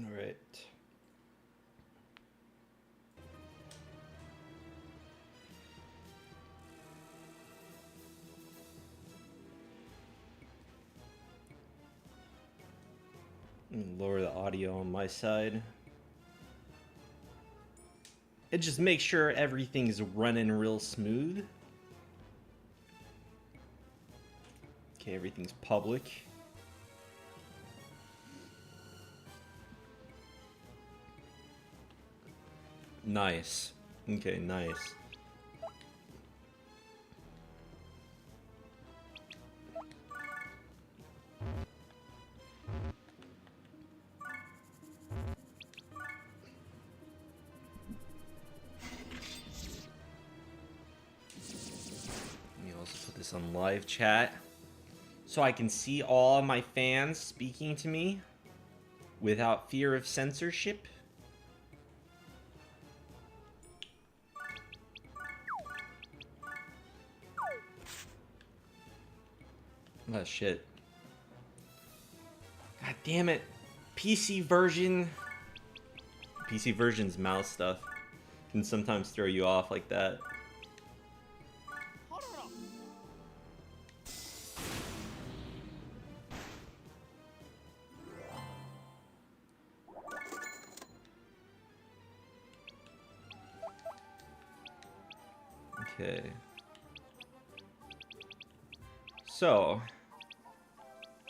All right. Lower the audio on my side. It just makes sure everything's running real smooth. Okay, everything's public. Nice. Okay, nice. Let me also put this on live chat so I can see all my fans speaking to me without fear of censorship. Oh shit. God damn it. PC version's mouse stuff can sometimes throw you off like that. Okay. So,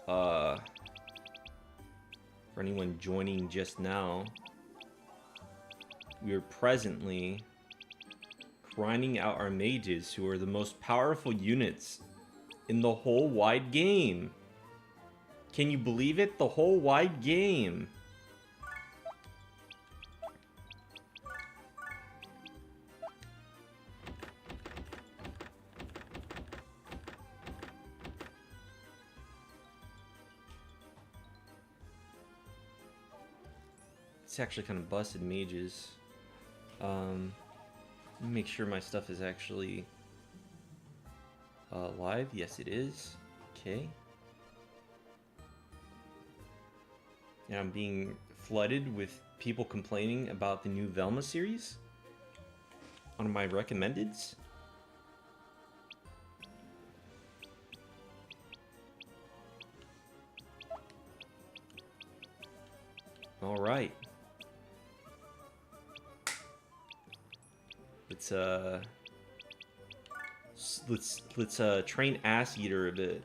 for anyone joining just now, we are presently grinding out our mages, who are the most powerful units in the whole wide game. Can you believe it? The whole wide game. It's actually kind of busted mages. Let me make sure my stuff is actually live. Yes, it is. Okay. Yeah, I'm being flooded with people complaining about the new Velma series on my recommendeds. All right. Let's train Ass Eater a bit.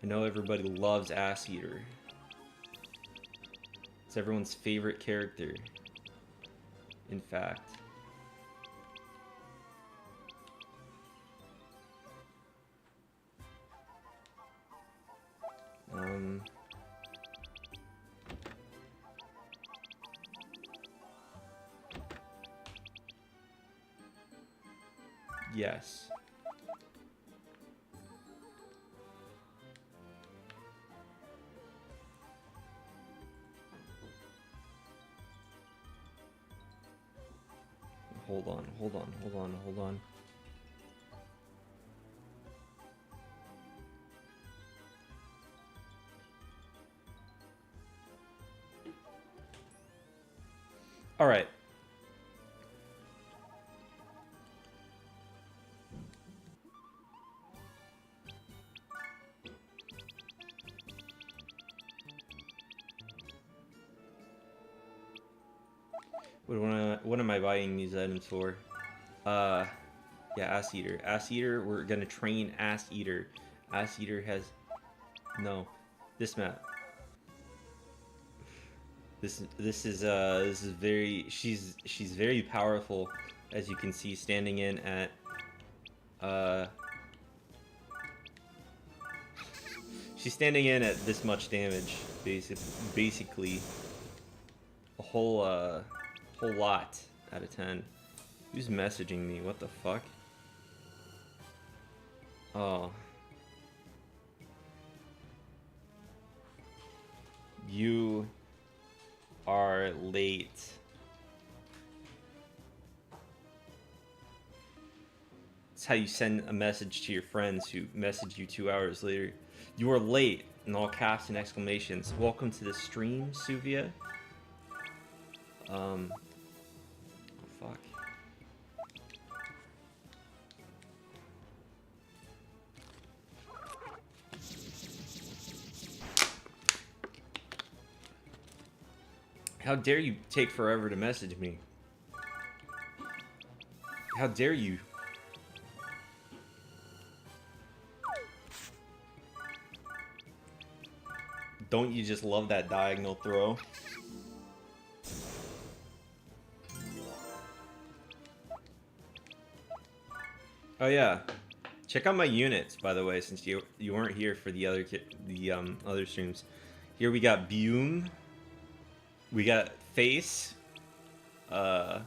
I know everybody loves Ass Eater. It's everyone's favorite character, in fact. Yes. Hold on. All right. What am I buying these items for? Yeah, Ass Eater. Ass Eater, we're gonna train Ass Eater. Ass Eater has... No. This map. This is very... She's very powerful, as you can see, standing in at... She's standing in at this much damage, basically. A whole lot out of 10. Who's messaging me? What the fuck? Oh. You are late. It's how you send a message to your friends who message you 2 hours later. You are late. in all caps and exclamations. Welcome to the stream, Suvia. Oh, fuck. How dare you take forever to message me? How dare you? Don't you just love that diagonal throw? Oh yeah, check out my units, by the way, since you weren't here for the other streams. Here we got Bume. We got Face. I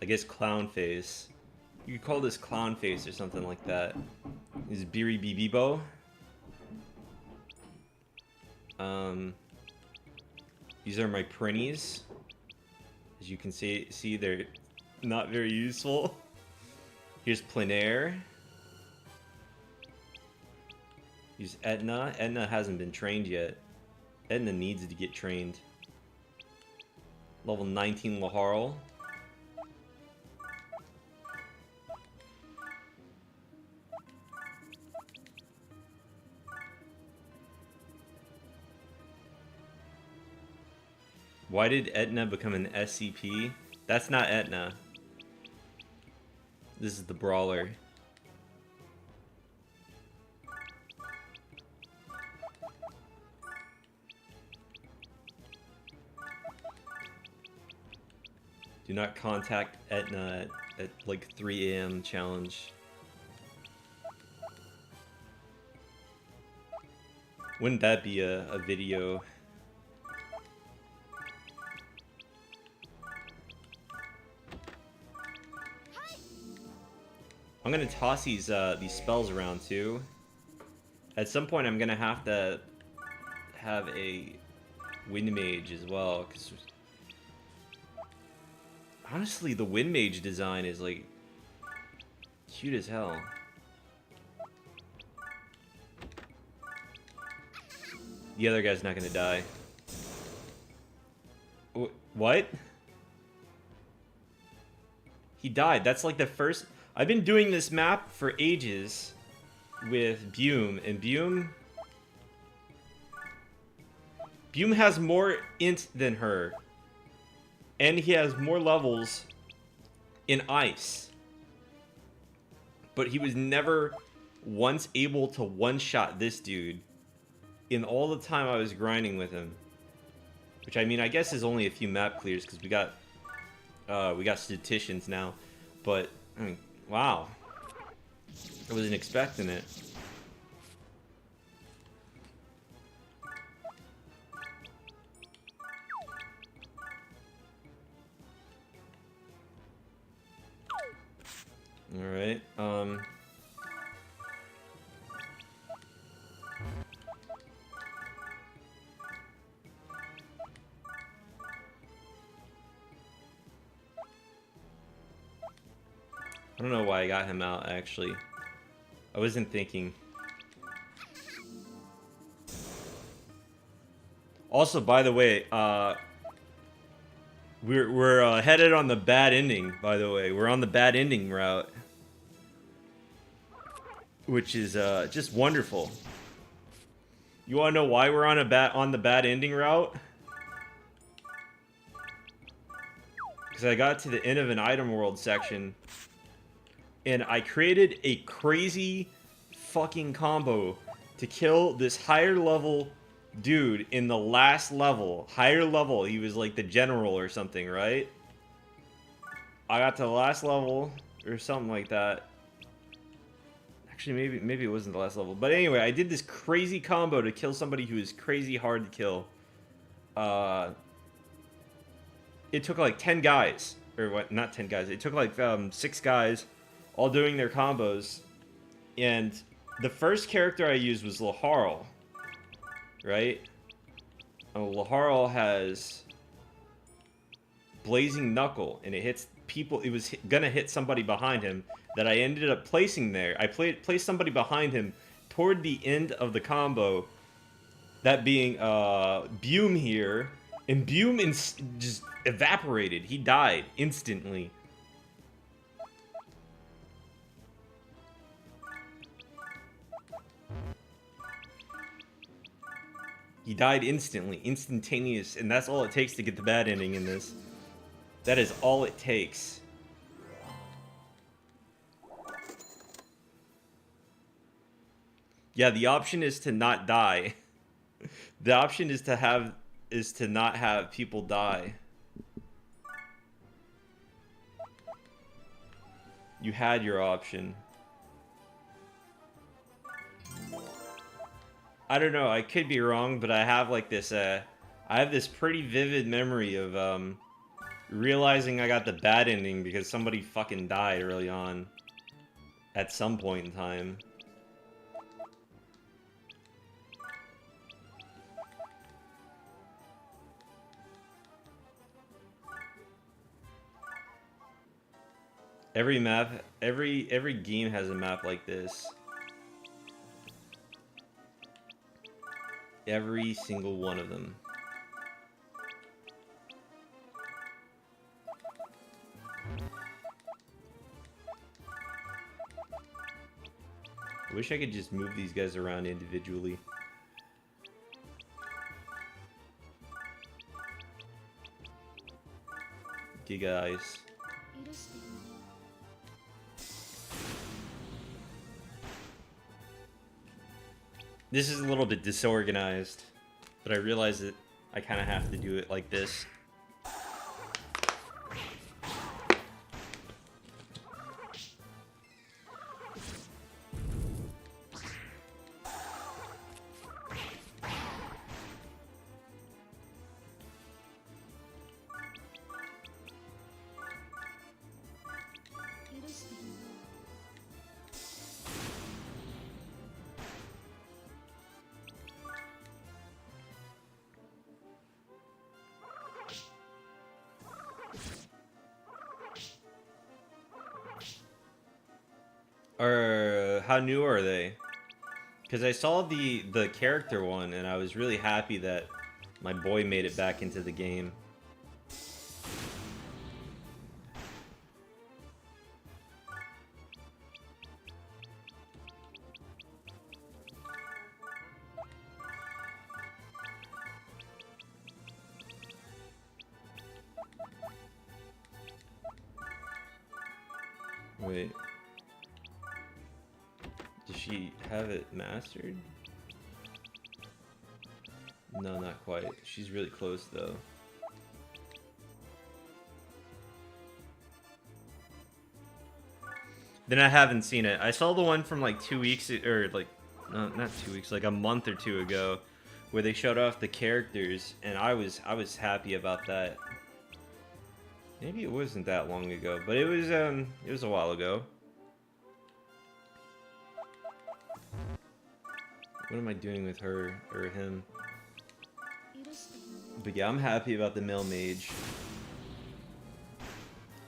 guess Clown Face. You could call this Clown Face or something like that. This is Biri Bibibo. These are my printies. As you can see, they're not very useful. Here's Plenaire. Here's Etna. Etna hasn't been trained yet. Etna needs to get trained. Level 19 Laharl. Why did Etna become an SCP? That's not Etna. This is the Brawler. Do not contact Etna at like 3 AM challenge. Wouldn't that be a video? I'm gonna toss these spells around too. At some point, I'm gonna have to have a Wind Mage as well, because honestly, the Wind Mage design is like cute as hell. The other guy's not gonna die. What? He died. That's like the first. I've been doing this map for ages with Bume, and Bume has more int than her, and he has more levels in ice, but he was never once able to one-shot this dude in all the time I was grinding with him, which I mean I guess is only a few map clears because we got statisticians now, but I mean, wow, I wasn't expecting it. All right. I don't know why I got him out, actually. I wasn't thinking. Also, by the way, we're headed on the bad ending, by the way. We're on the bad ending route, which is just wonderful. You want to know why we're on the bad ending route? Because I got to the end of an item world section, and I created a crazy fucking combo to kill this higher level dude in the last level. Higher level, he was like the general or something, right? I got to the last level or something like that. Actually, maybe it wasn't the last level. But anyway, I did this crazy combo to kill somebody who is crazy hard to kill. It took like 10 guys. Or what? Not 10 guys. It took like 6 guys all doing their combos. And the first character I used was Laharl. Right? Oh, Laharl has Blazing Knuckle, and it hits people. It was gonna hit somebody behind him that I ended up placing there. I placed somebody behind him, toward the end of the combo, that being Bume here, and Bume just evaporated. He died instantly. He died instantly, instantaneous, and that's all it takes to get the bad ending in this. That is all it takes. Yeah, the option is to not die. The option is to not have people die. You had your option. I don't know, I could be wrong, but I have like this I have this pretty vivid memory of realizing I got the bad ending because somebody fucking died early on at some point in time. Every map, every game has a map like this. Every single one of them. I wish I could just move these guys around individually. Giga Ice. This is a little bit disorganized, but I realize that I kind of have to do it like this. How new are they? Because I saw the character one, and I was really happy that my boy made it back into the game. Wait. Does she have it mastered? No, not quite. She's really close though. Then I haven't seen it. I saw the one from like 2 weeks, or like, no, not 2 weeks, like a month or two ago, where they showed off the characters, and I was happy about that. Maybe it wasn't that long ago, but it was a while ago. What am I doing with her or him? But yeah, I'm happy about the male mage.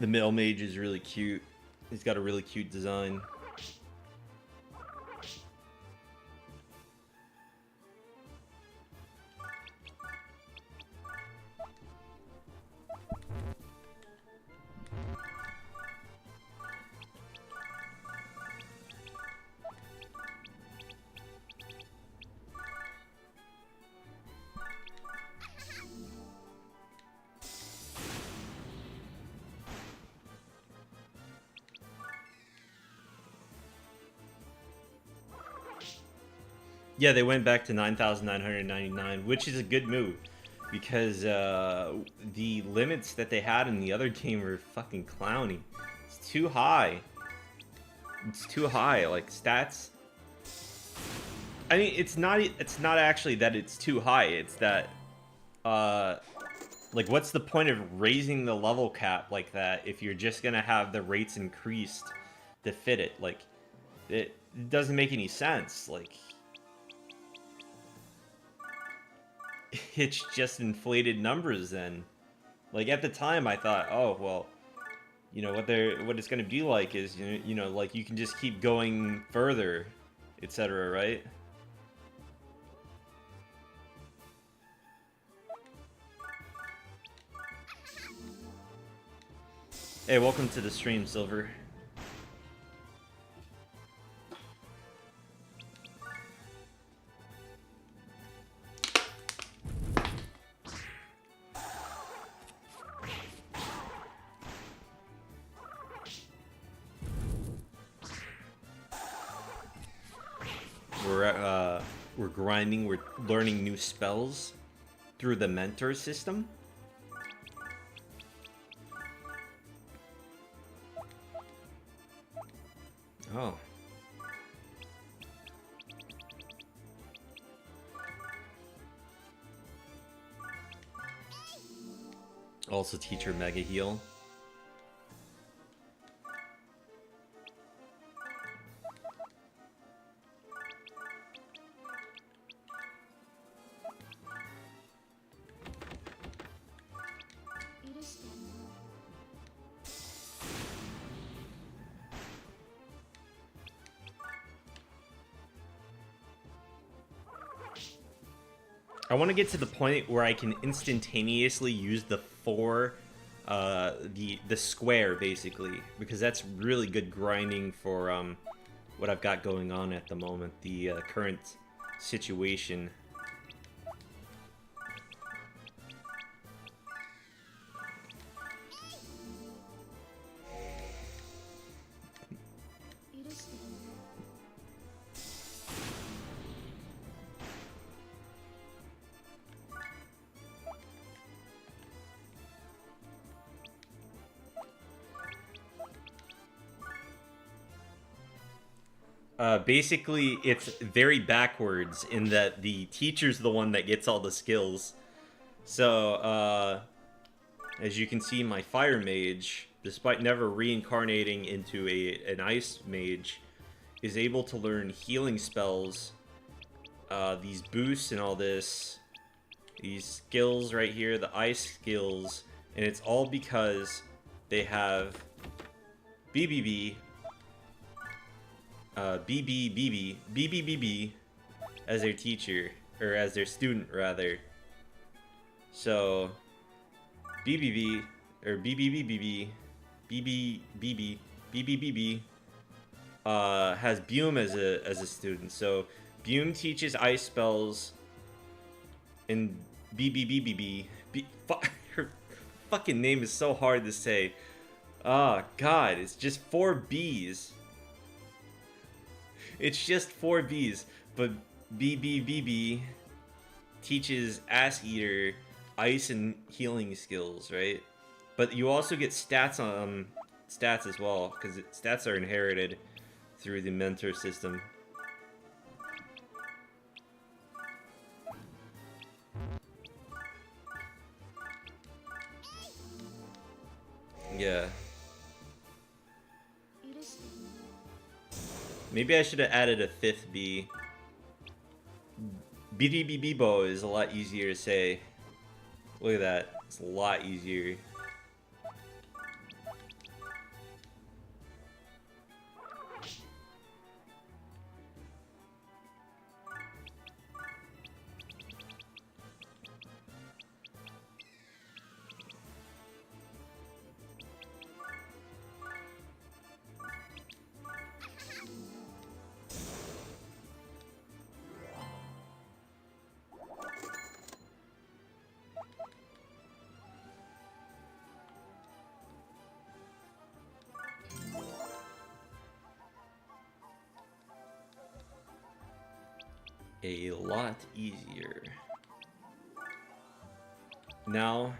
The male mage is really cute. He's got a really cute design. Yeah, they went back to 9,999, which is a good move, because the limits that they had in the other game were fucking clowny. It's too high. It's too high. Like stats. I mean, it's not actually that it's too high. It's that like, what's the point of raising the level cap like that if you're just gonna have the rates increased to fit it? Like, it doesn't make any sense. Like, it's just inflated numbers then. Like, at the time I thought, oh well, you know what it's gonna be like is, you know, like, you can just keep going further etc., right? Hey, welcome to the stream, Silver. We're grinding, we're learning new spells through the mentor system. Oh. Also teacher Mega Heal. I want to get to the point where I can instantaneously use the the square basically, because that's really good grinding for what I've got going on at the moment, the current situation. Basically, it's very backwards in that the teacher's the one that gets all the skills. So, as you can see, my fire mage, despite never reincarnating into an ice mage, is able to learn healing spells, these boosts and all this, these skills right here, the ice skills, and it's all because they have BBB, BBBB as their teacher, or as their student rather. So BBB or BBBBB BBBBB has Bume as a student. So Bume teaches ice spells, and BBBBB her fucking name is so hard to say. Oh god, it's just 4 B's. It's just 4 B's, but BBBB teaches Ass Eater ice and healing skills, right? But you also get stats on stats as well, because stats are inherited through the mentor system. Yeah. Maybe I should have added a 5th B. BDBBO is a lot easier to say. Look at that. It's a lot easier. A lot easier. Now,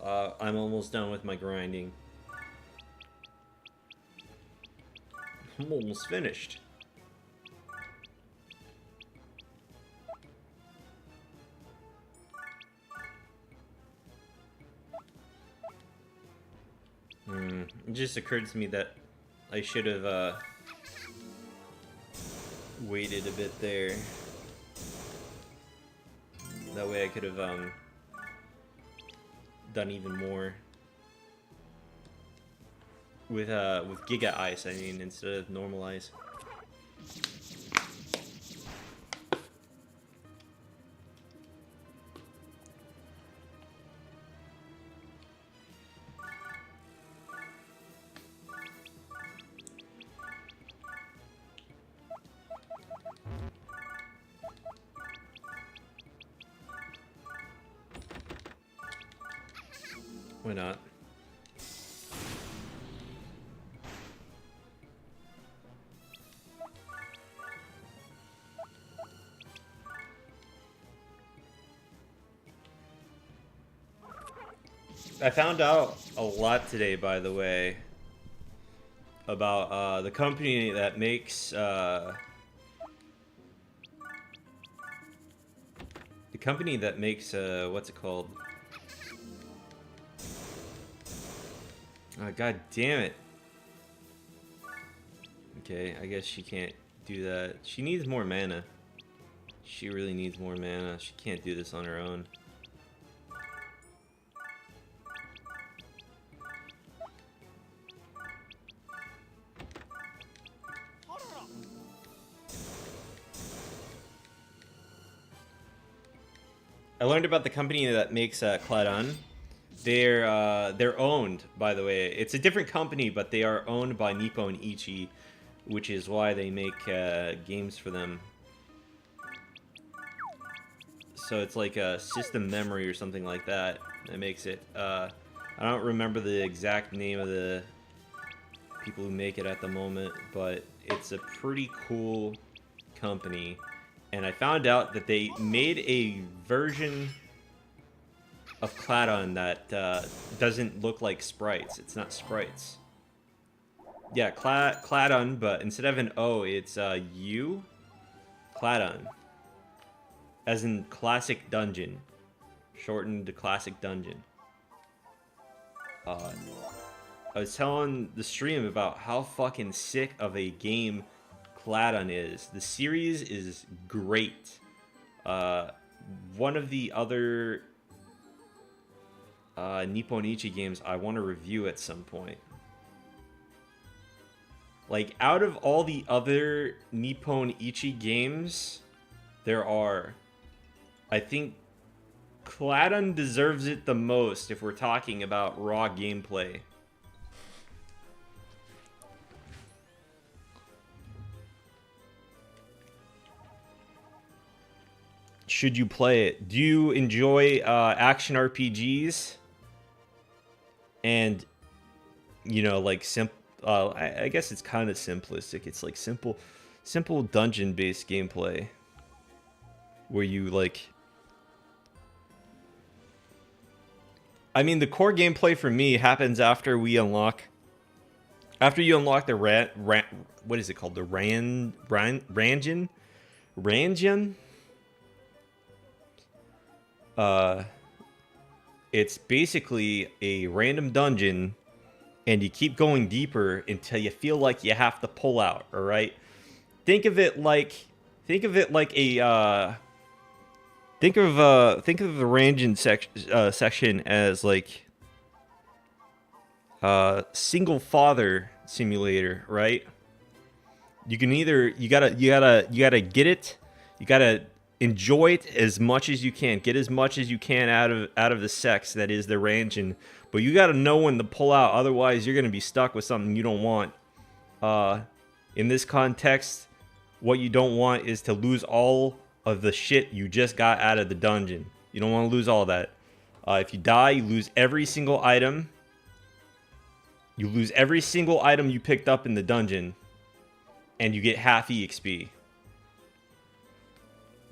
I'm almost done with my grinding. I'm almost finished. It just occurred to me that I should have waited a bit there. That way I could have done even more with Giga Ice, I mean, instead of normal ice. Why not? I found out a lot today, by the way, about the company that makes what's it called? Oh, God damn it. Okay, I guess she can't do that. She needs more mana. She really needs more mana. She can't do this on her own. I learned about the company that makes Cladon. They're owned, by the way. It's a different company, but they are owned by Nippon Ichi, which is why they make games for them. So it's like a system memory or something like that that makes it. I don't remember the exact name of the people who make it at the moment, but it's a pretty cool company. And I found out that they made a version of Cladon that doesn't look like sprites. It's not sprites. Yeah, Cladon, but instead of an O, it's U. Cladon. As in classic dungeon. Shortened to classic dungeon. I was telling the stream about how fucking sick of a game Cladon is. The series is great. One of the other Nippon Ichi games I want to review at some point. Like, out of all the other Nippon Ichi games there are, I think Cladon deserves it the most if we're talking about raw gameplay. Should you play it? Do you enjoy action RPGs? And, you know, like, I guess it's kind of simplistic. It's like simple dungeon-based gameplay. Where you, like... I mean, the core gameplay for me happens after we unlock... After you unlock the what is it called? The Ranjin? It's basically a random dungeon, and you keep going deeper until you feel like you have to pull out. All right, think of the Ranjin section as like single father simulator, right? You can either you gotta get it, you gotta enjoy it as much as you can, get as much as you can out of the sex that is the Ranjin, but you gotta know when to pull out, otherwise you're gonna be stuck with something you don't want. In this context, what you don't want is to lose all of the shit you just got out of the dungeon. You don't want to lose all that. If you die, you lose every single item. You lose every single item you picked up in the dungeon, and you get half EXP.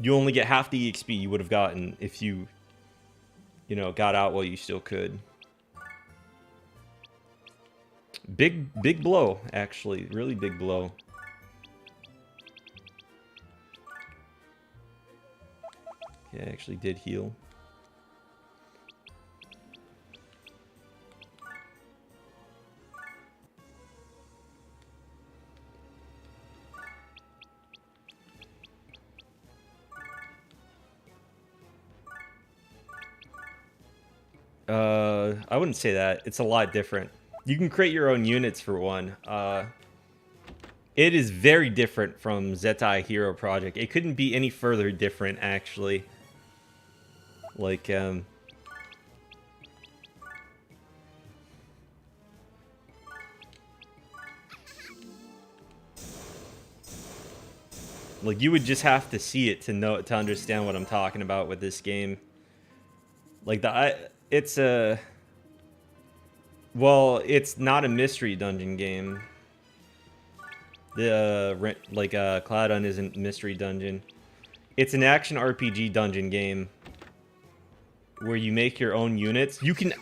You only get half the EXP you would have gotten if you got out while you still could. Big blow, actually. Really big blow. Yeah, I actually did heal. I wouldn't say that. It's a lot different. You can create your own units for one. It is very different from Zetai Hero Project. It couldn't be any further different, actually. Like, like you would just have to see it to understand what I'm talking about with this game. Like it's Well, it's not a mystery dungeon game. The Cloudon isn't mystery dungeon. It's an action RPG dungeon game where you make your own units. You can...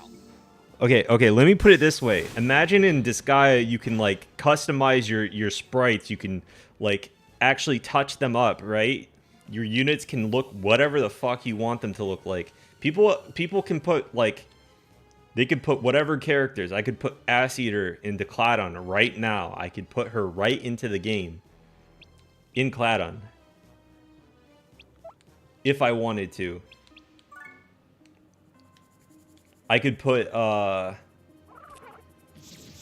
Okay, let me put it this way. Imagine in Disgaea you can, like, customize your sprites. You can, like, actually touch them up, right? Your units can look whatever the fuck you want them to look like. People can put, like... They could put whatever characters. I could put Ass Eater into Cladon right now. I could put her right into the game. In Cladon. If I wanted to. I could put, God,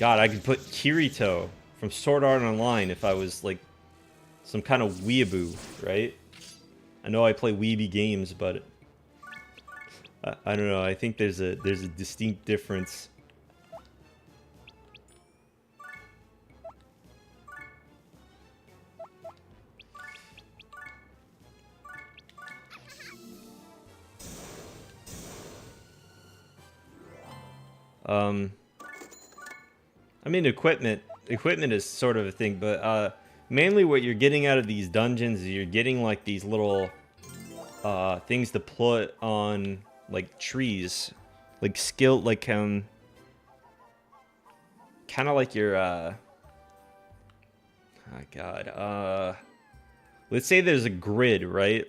I could put Kirito from Sword Art Online if I was, like, some kind of weeaboo, right? I know I play weeby games, but... I don't know. I think there's a distinct difference. I mean, equipment is sort of a thing, but mainly what you're getting out of these dungeons is you're getting like these little things to put on like trees, like skill, like kind of like your oh god, let's say there's a grid, right?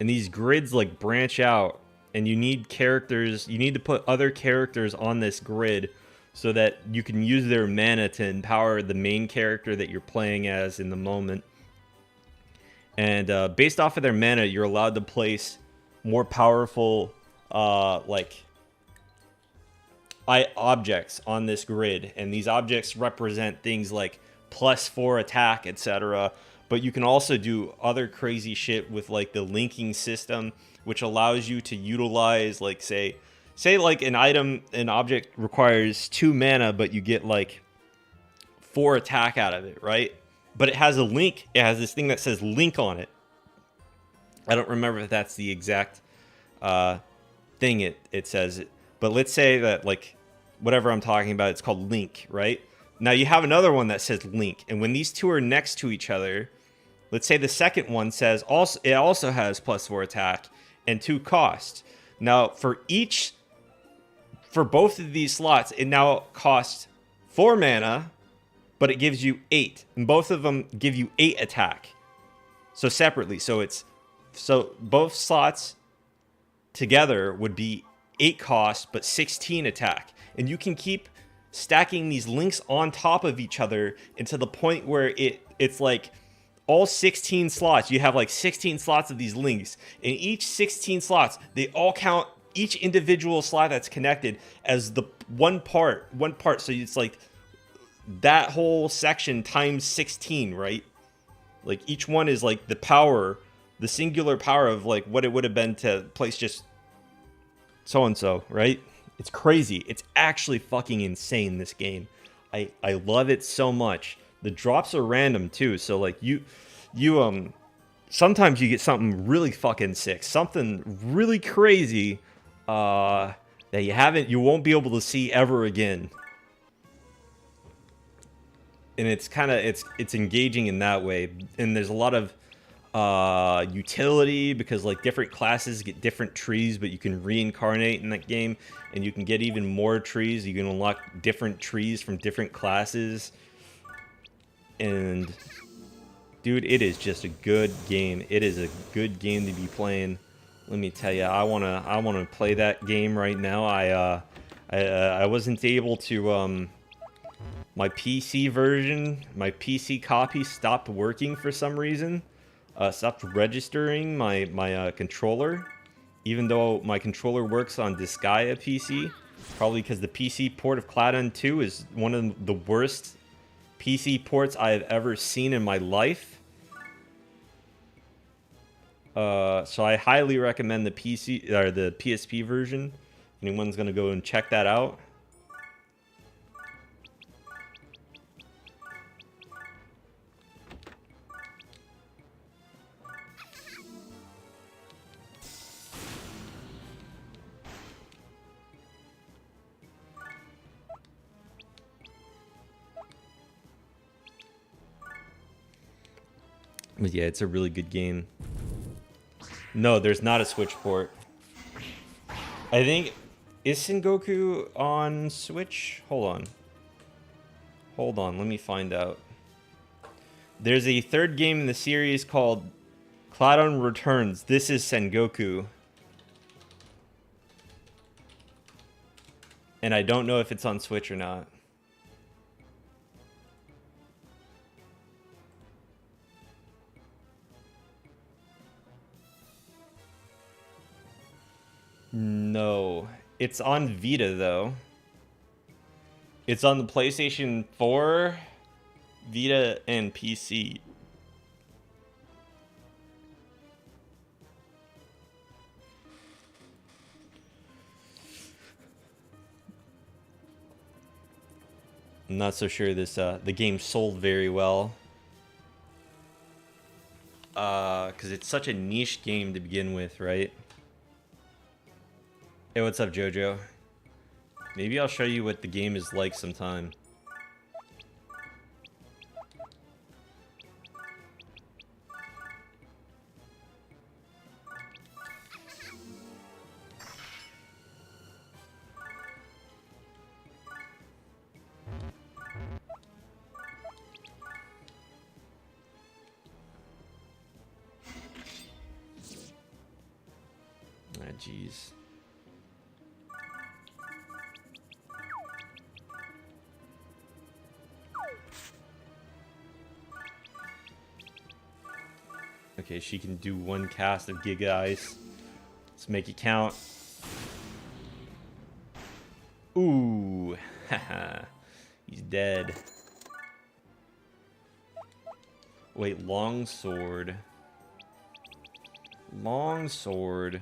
And these grids like branch out, and you need characters, you need to put other characters on this grid so that you can use their mana to empower the main character that you're playing as in the moment. And based off of their mana, you're allowed to place more powerful objects on this grid, and these objects represent things like +4 attack, etc. But you can also do other crazy shit with like the linking system, which allows you to utilize, like, say like an object requires 2 mana, but you get like 4 attack out of it, right? But it has a link. It has this thing that says link on it. I don't remember if that's the exact thing it says. But let's say that, like, whatever I'm talking about, it's called link, right? Now you have another one that says link, and when these two are next to each other, let's say the second one says it also has +4 attack and 2 cost. Now for both of these slots, it now costs 4 mana, but it gives you 8, and both of them give you 8 attack. So separately, so both slots together would be 8 cost, but 16 attack. And you can keep stacking these links on top of each other into the point where it's like all 16 slots. You have like 16 slots of these links, and each 16 slots, they all count each individual slot that's connected as the one part. So it's like that whole section times 16, right? Like each one is like the singular power of like what it would have been to place just so-and-so, right? It's crazy. It's actually fucking insane, this game. I love it so much. The drops are random too, so like you sometimes you get something really fucking sick, something really crazy that you won't be able to see ever again. And it's kind of it's engaging in that way, and there's a lot of utility because like different classes get different trees, but you can reincarnate in that game, and you can get even more trees. You can unlock different trees from different classes, and dude, it is just a good game. It is a good game to be playing. Let me tell you, I wanna play that game right now. I wasn't able to my PC version, my PC copy stopped working for some reason. Stopped registering my controller, even though my controller works on Disgaea PC. Probably because the PC port of Cladon 2 is one of the worst PC ports I have ever seen in my life. So I highly recommend the PC or the PSP version. Anyone's gonna go and check that out. But yeah, it's a really good game. No, there's not a Switch port. I think... Is Sengoku on Switch? Hold on, let me find out. There's a third game in the series called Cloudon Returns. This is Sengoku. And I don't know if it's on Switch or not. No. It's on Vita, though. It's on the PlayStation 4, Vita, and PC. I'm not so sure this the game sold very well. Because it's such a niche game to begin with, right? Hey, what's up, Jojo? Maybe I'll show you what the game is like sometime. Ah, jeez. Okay, she can do one cast of Giga Ice. Let's make it count. Ooh, haha. He's dead. Wait, longsword. Longsword.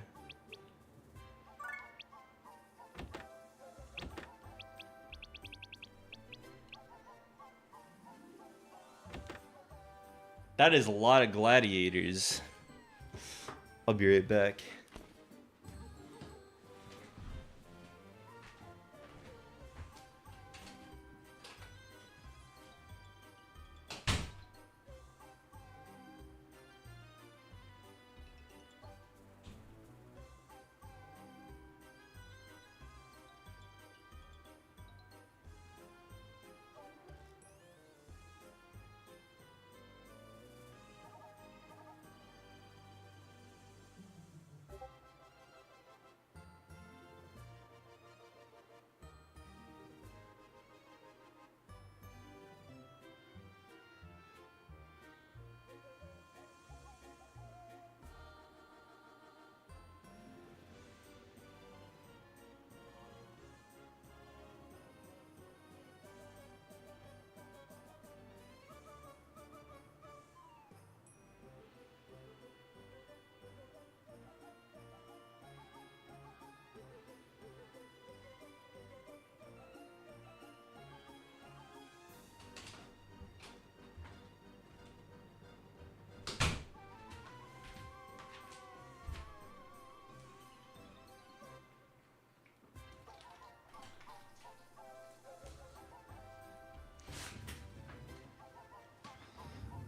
That is a lot of gladiators. I'll be right back.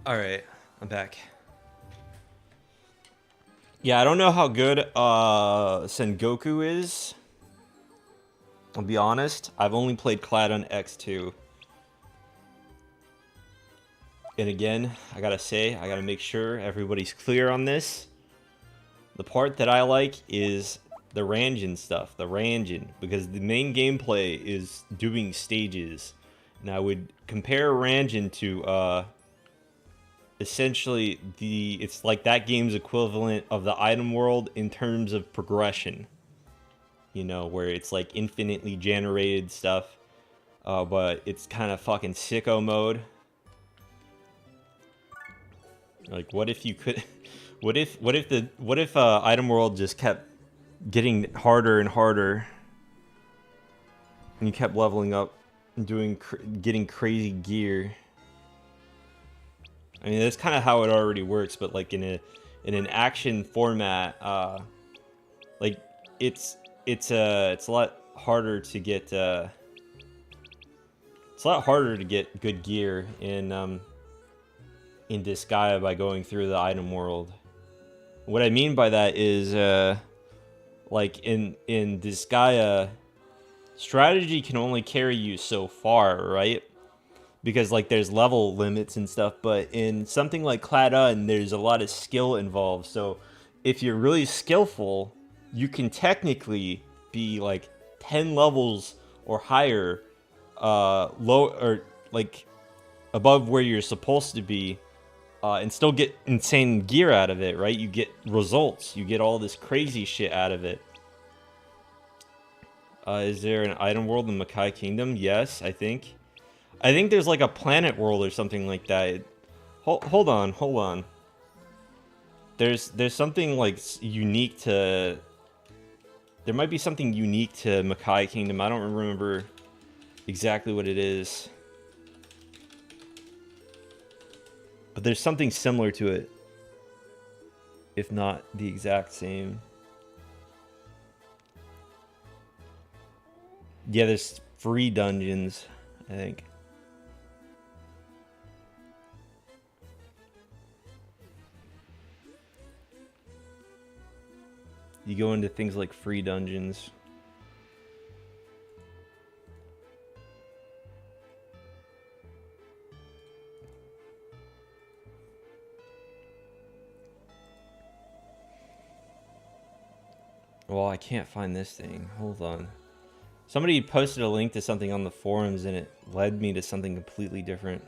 Alright, I'm back. Yeah, I don't know how good Sengoku is. I'll be honest, I've only played Cloudon X2. And again, I gotta make sure everybody's clear on this. The part that I like is the Ranjin stuff, because the main gameplay is doing stages. And I would compare Ranjin to, essentially, it's like that game's equivalent of the item world in terms of progression. You know, where it's like infinitely generated stuff, but it's kind of fucking sicko mode. Like, what if you could... What if item world just kept getting harder and harder, and you kept leveling up and getting crazy gear? I mean, that's kind of how it already works, but like in an action format, like it's a lot harder to get good gear in in Disgaea by going through the item world. What I mean by that is, like in Disgaea, strategy can only carry you so far, right? Because like there's level limits and stuff, but in something like Clad there's a lot of skill involved. So if you're really skillful, you can technically be like 10 levels or higher, low or like above where you're supposed to be, and still get insane gear out of it, right? You get results, you get all this crazy shit out of it. Is there an item world in Makai Kingdom? Yes, I think there's like a planet world or something like that. Hold on. There's something like unique to. There might be something unique to Makai Kingdom. I don't remember exactly what it is, but there's something similar to it, if not the exact same. Yeah, there's free dungeons, I think. You go into things like free dungeons. Well, I can't find this thing. Hold on. Somebody posted a link to something on the forums and it led me to something completely different.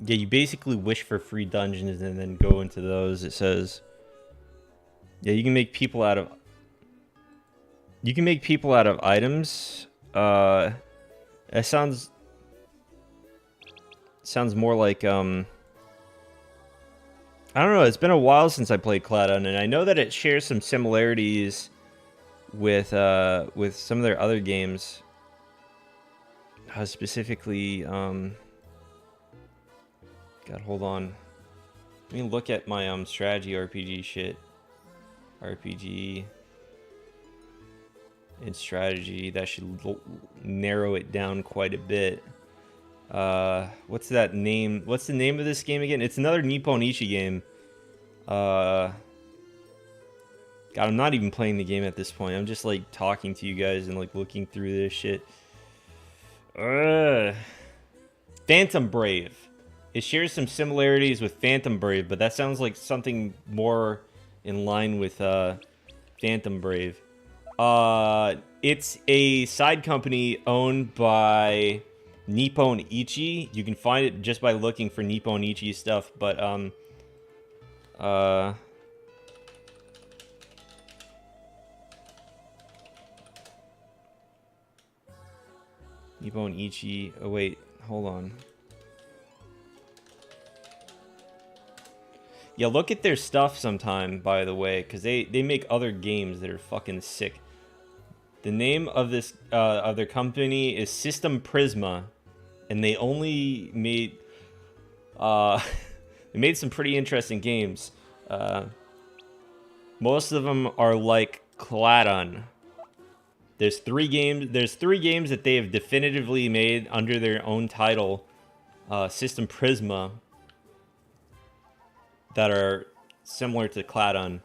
Yeah, you basically wish for free dungeons and then go into those, it says. Yeah, you can make people out of... You can make people out of items. That sounds more like, I don't know, it's been a while since I played Claddon, and I know that it shares some similarities with some of their other games. Specifically, God, hold on. Let me look at my strategy RPG shit. RPG and strategy. That should narrow it down quite a bit. What's that name? What's the name of this game again? It's another Nippon Ichi game. God, I'm not even playing the game at this point. I'm just like talking to you guys and like looking through this shit. Phantom Brave. It shares some similarities with Phantom Brave, but that sounds like something more in line with Phantom Brave. It's a side company owned by Nippon Ichi. You can find it just by looking for Nippon Ichi stuff, but Nippon Ichi. Oh wait, hold on. Yeah, look at their stuff sometime, by the way, because they make other games that are fucking sick. The name of this of their company is System Prisma, and they only made they made some pretty interesting games. Most of them are like Claddon. There's three games that they have definitively made under their own title, System Prisma, that are similar to Claddon.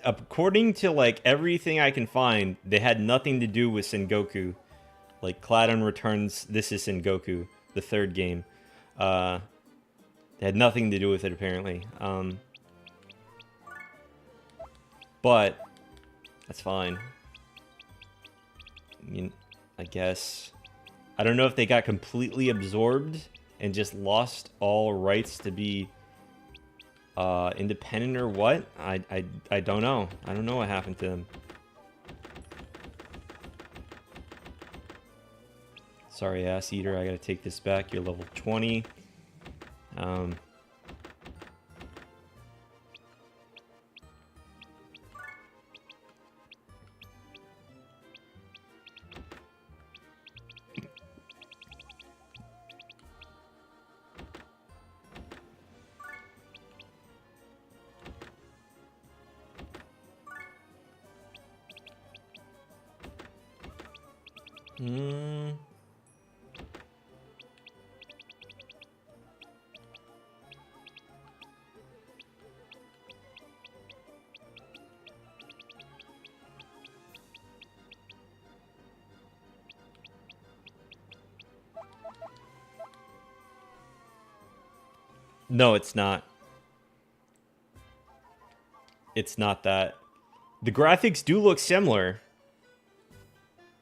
According to like everything I can find, they had nothing to do with Sengoku. Like Claddon Returns, this is Sengoku, the third game. They had nothing to do with it apparently. But that's fine. I mean, I guess. I don't know if they got completely absorbed and just lost all rights to be independent or what. I don't know. I don't know what happened to them. Sorry, ass eater. I gotta take this back. You're level 20. Hmm. No, it's not. It's not that. The graphics do look similar.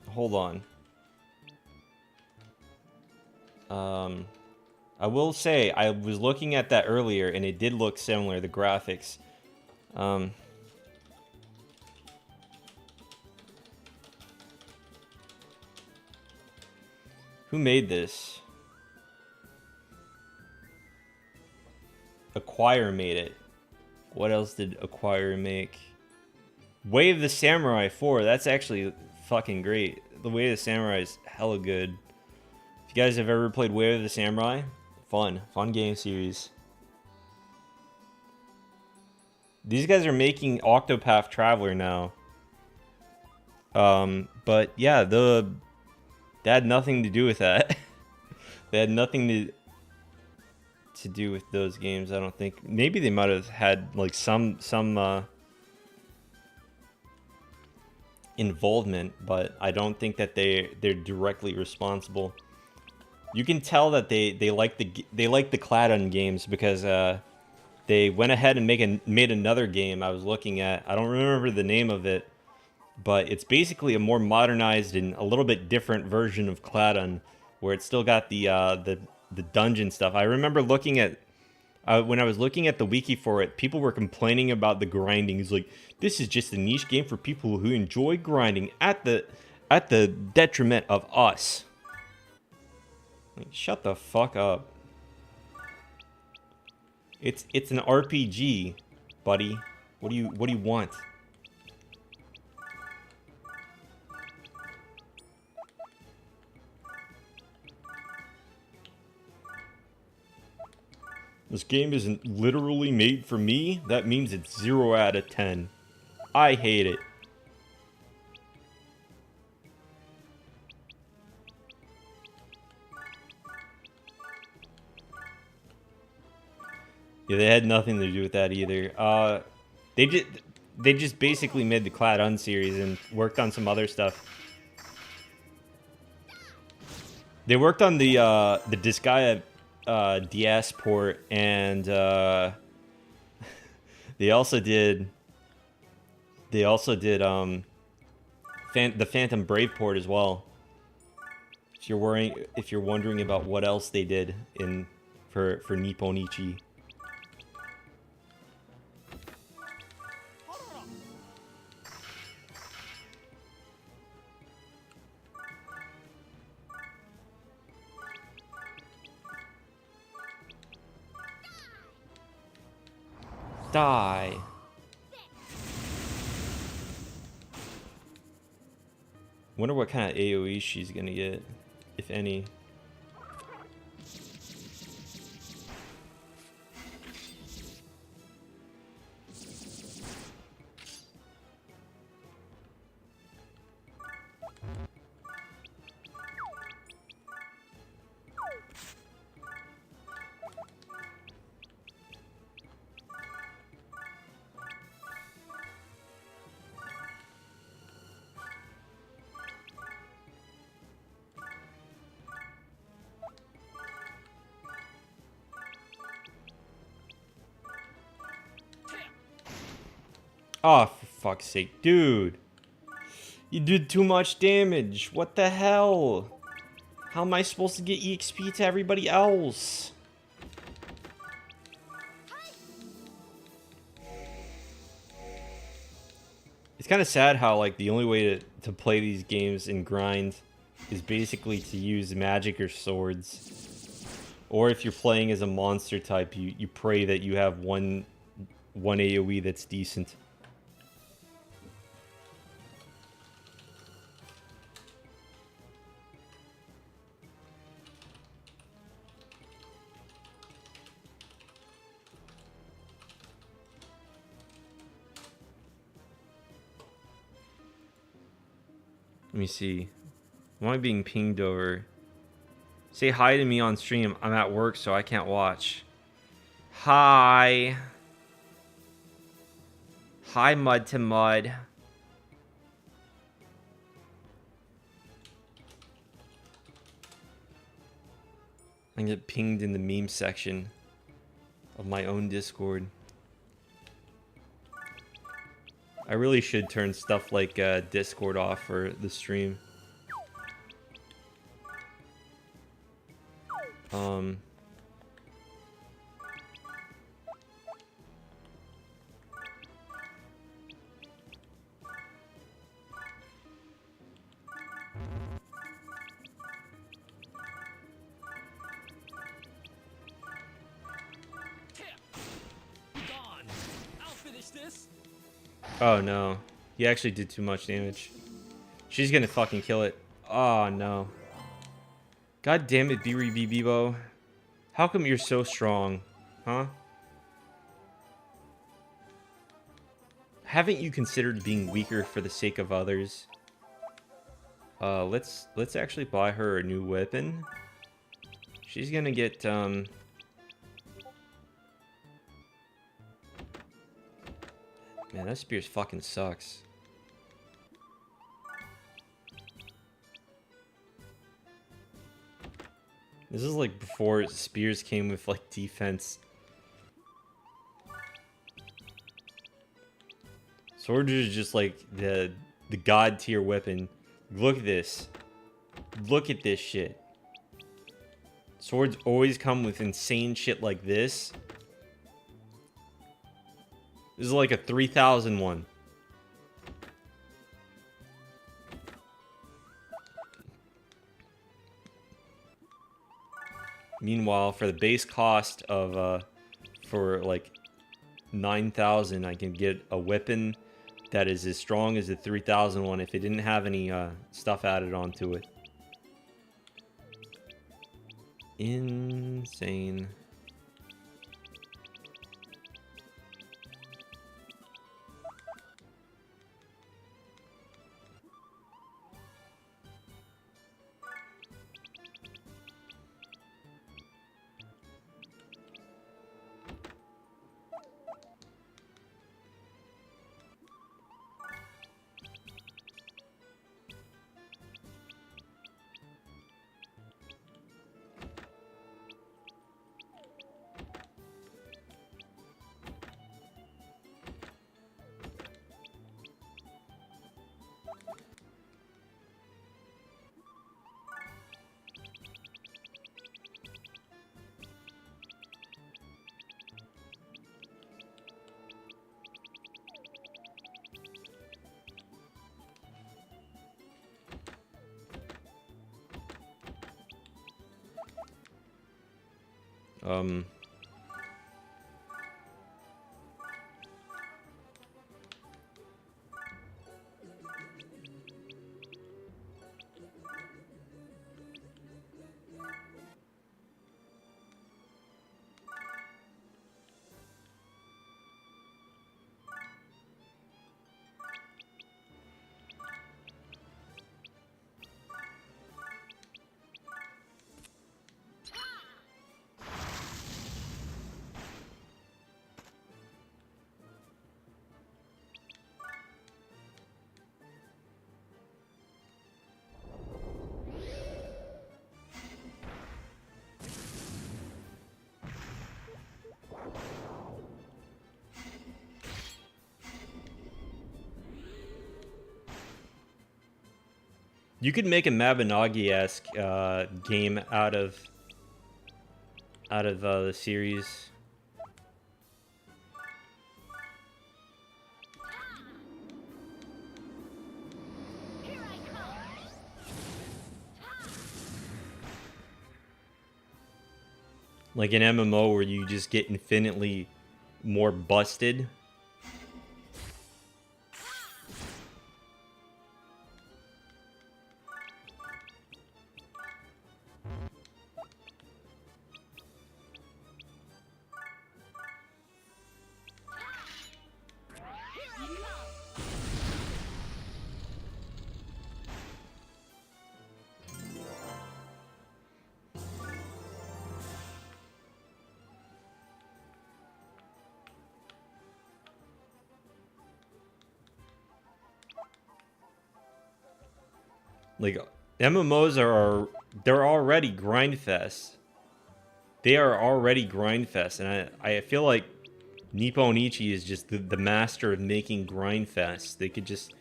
Hold on. I will say, I was looking at that earlier, and it did look similar, the graphics. Who made this? Acquire made it. What else did Acquire make? Way of the Samurai 4. That's actually fucking great. The Way of the Samurai is hella good. If you guys have ever played Way of the Samurai, fun game series. These guys are making Octopath Traveler now. But yeah, they had nothing to do with that. They had nothing to do with those games, I don't think. Maybe they might have had like some involvement, but I don't think that they're directly responsible. You can tell that they like the Claddon games because they went ahead and made another game I was looking at. I don't remember the name of it, but it's basically a more modernized and a little bit different version of Claddon, where it's still got the dungeon stuff. I remember looking at when I was looking at the wiki for it, people were complaining about the grinding. It's like, this is just a niche game for people who enjoy grinding at the detriment of us. Like, shut the fuck up. It's an RPG, buddy. What do you want? This game isn't literally made for me. That means it's 0 out of 10. I hate it. Yeah, they had nothing to do with that either. They just basically made the Claddon series and worked on some other stuff. They worked on the Disgaea DS port, and they also did the Phantom Brave port as well. If you're wondering about what else they did for Nipponichi. Die. Wonder what kind of AoE she's gonna get, if any. Oh, for fuck's sake, dude. You did too much damage. What the hell? How am I supposed to get EXP to everybody else? It's kind of sad how, like, the only way to play these games and grind is basically to use magic or swords. Or if you're playing as a monster type, you pray that you have one AoE that's decent. Let me see. Why am I being pinged over? Say hi to me on stream. I'm at work, so I can't watch. Hi. Hi, Mud to Mud. I get pinged in the meme section of my own Discord. I really should turn stuff like Discord off for the stream. Oh no. He actually did too much damage. She's gonna fucking kill it. Oh no. God damn it, Bebo. How come you're so strong? Huh? Haven't you considered being weaker for the sake of others? Let's actually buy her a new weapon. She's gonna get Man, that spears fucking sucks. This is like before spears came with like defense. Swords is just like the god tier weapon. Look at this. Look at this shit. Swords always come with insane shit like this. This is like a 3000 one. Meanwhile, for the base cost of for like 9,000, I can get a weapon that is as strong as the 3000 one if it didn't have any stuff added onto it. Insane. You could make a Mabinogi-esque game out of the series. Like an MMO where you just get infinitely more busted. Like, MMOs they're already grind fest. They are already grind fest, and I feel like Nipponichi is just the master of making grind fest. They could just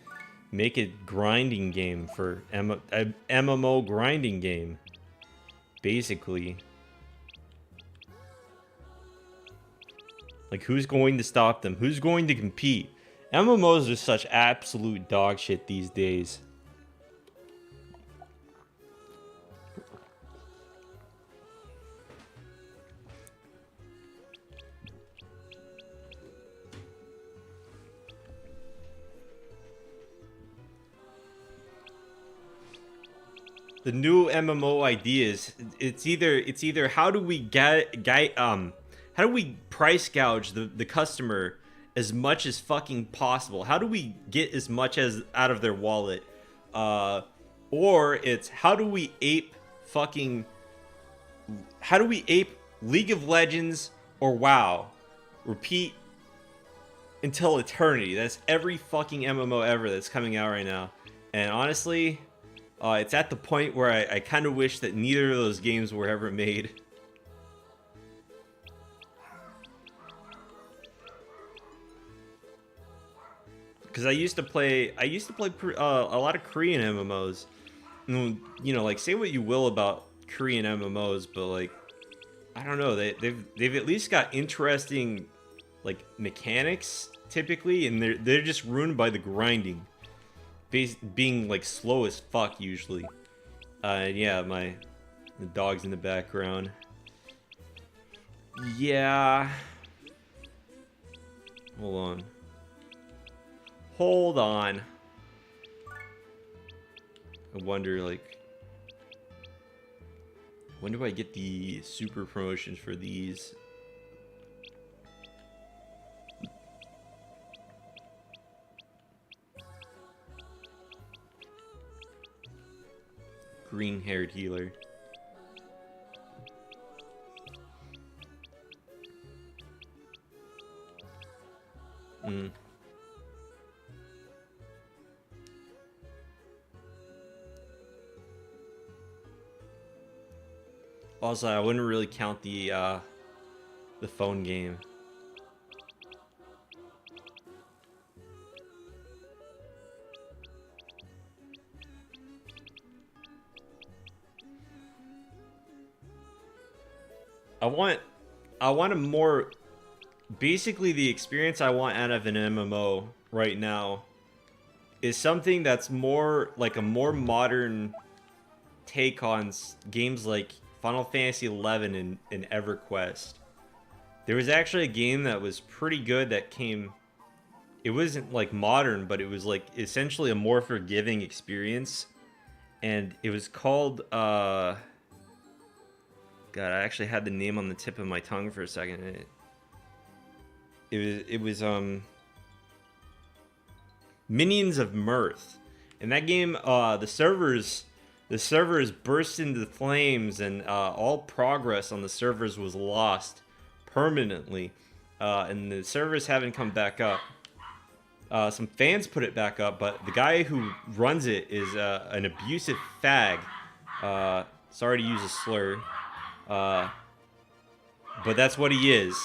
make a grinding game for a MMO grinding game, basically. Like, who's going to stop them? Who's going to compete? MMOs are such absolute dog shit these days. The new MMO ideas, it's either how do we how do we price gouge the customer as much as fucking possible? How do we get as much as out of their wallet? Or it's how do we ape League of Legends or WoW? Repeat until eternity. That's every fucking MMO ever that's coming out right now. And honestly, it's at the point where I kind of wish that neither of those games were ever made. Because I used to play a lot of Korean MMOs. You know, like, say what you will about Korean MMOs, but like, I don't know, they've at least got interesting like mechanics typically, and they're just ruined by the grinding. Being like slow as fuck usually. Yeah, the dog's in the background. Yeah. Hold on. I wonder, like, when do I get the super promotions for these? Green-haired healer. Also, I wouldn't really count the phone game. I want a more, basically the experience I want out of an MMO right now is something that's more like a more modern take on games like Final Fantasy XI and EverQuest. There was actually a game that was pretty good that came, it wasn't like modern, but it was like essentially a more forgiving experience, and it was called God, I actually had the name on the tip of my tongue for a second. It was Minions of Mirth. In that game, the servers burst into flames, and all progress on the servers was lost permanently. And the servers haven't come back up. Some fans put it back up, but the guy who runs it is an abusive fag. Sorry to use a slur. But that's what he is.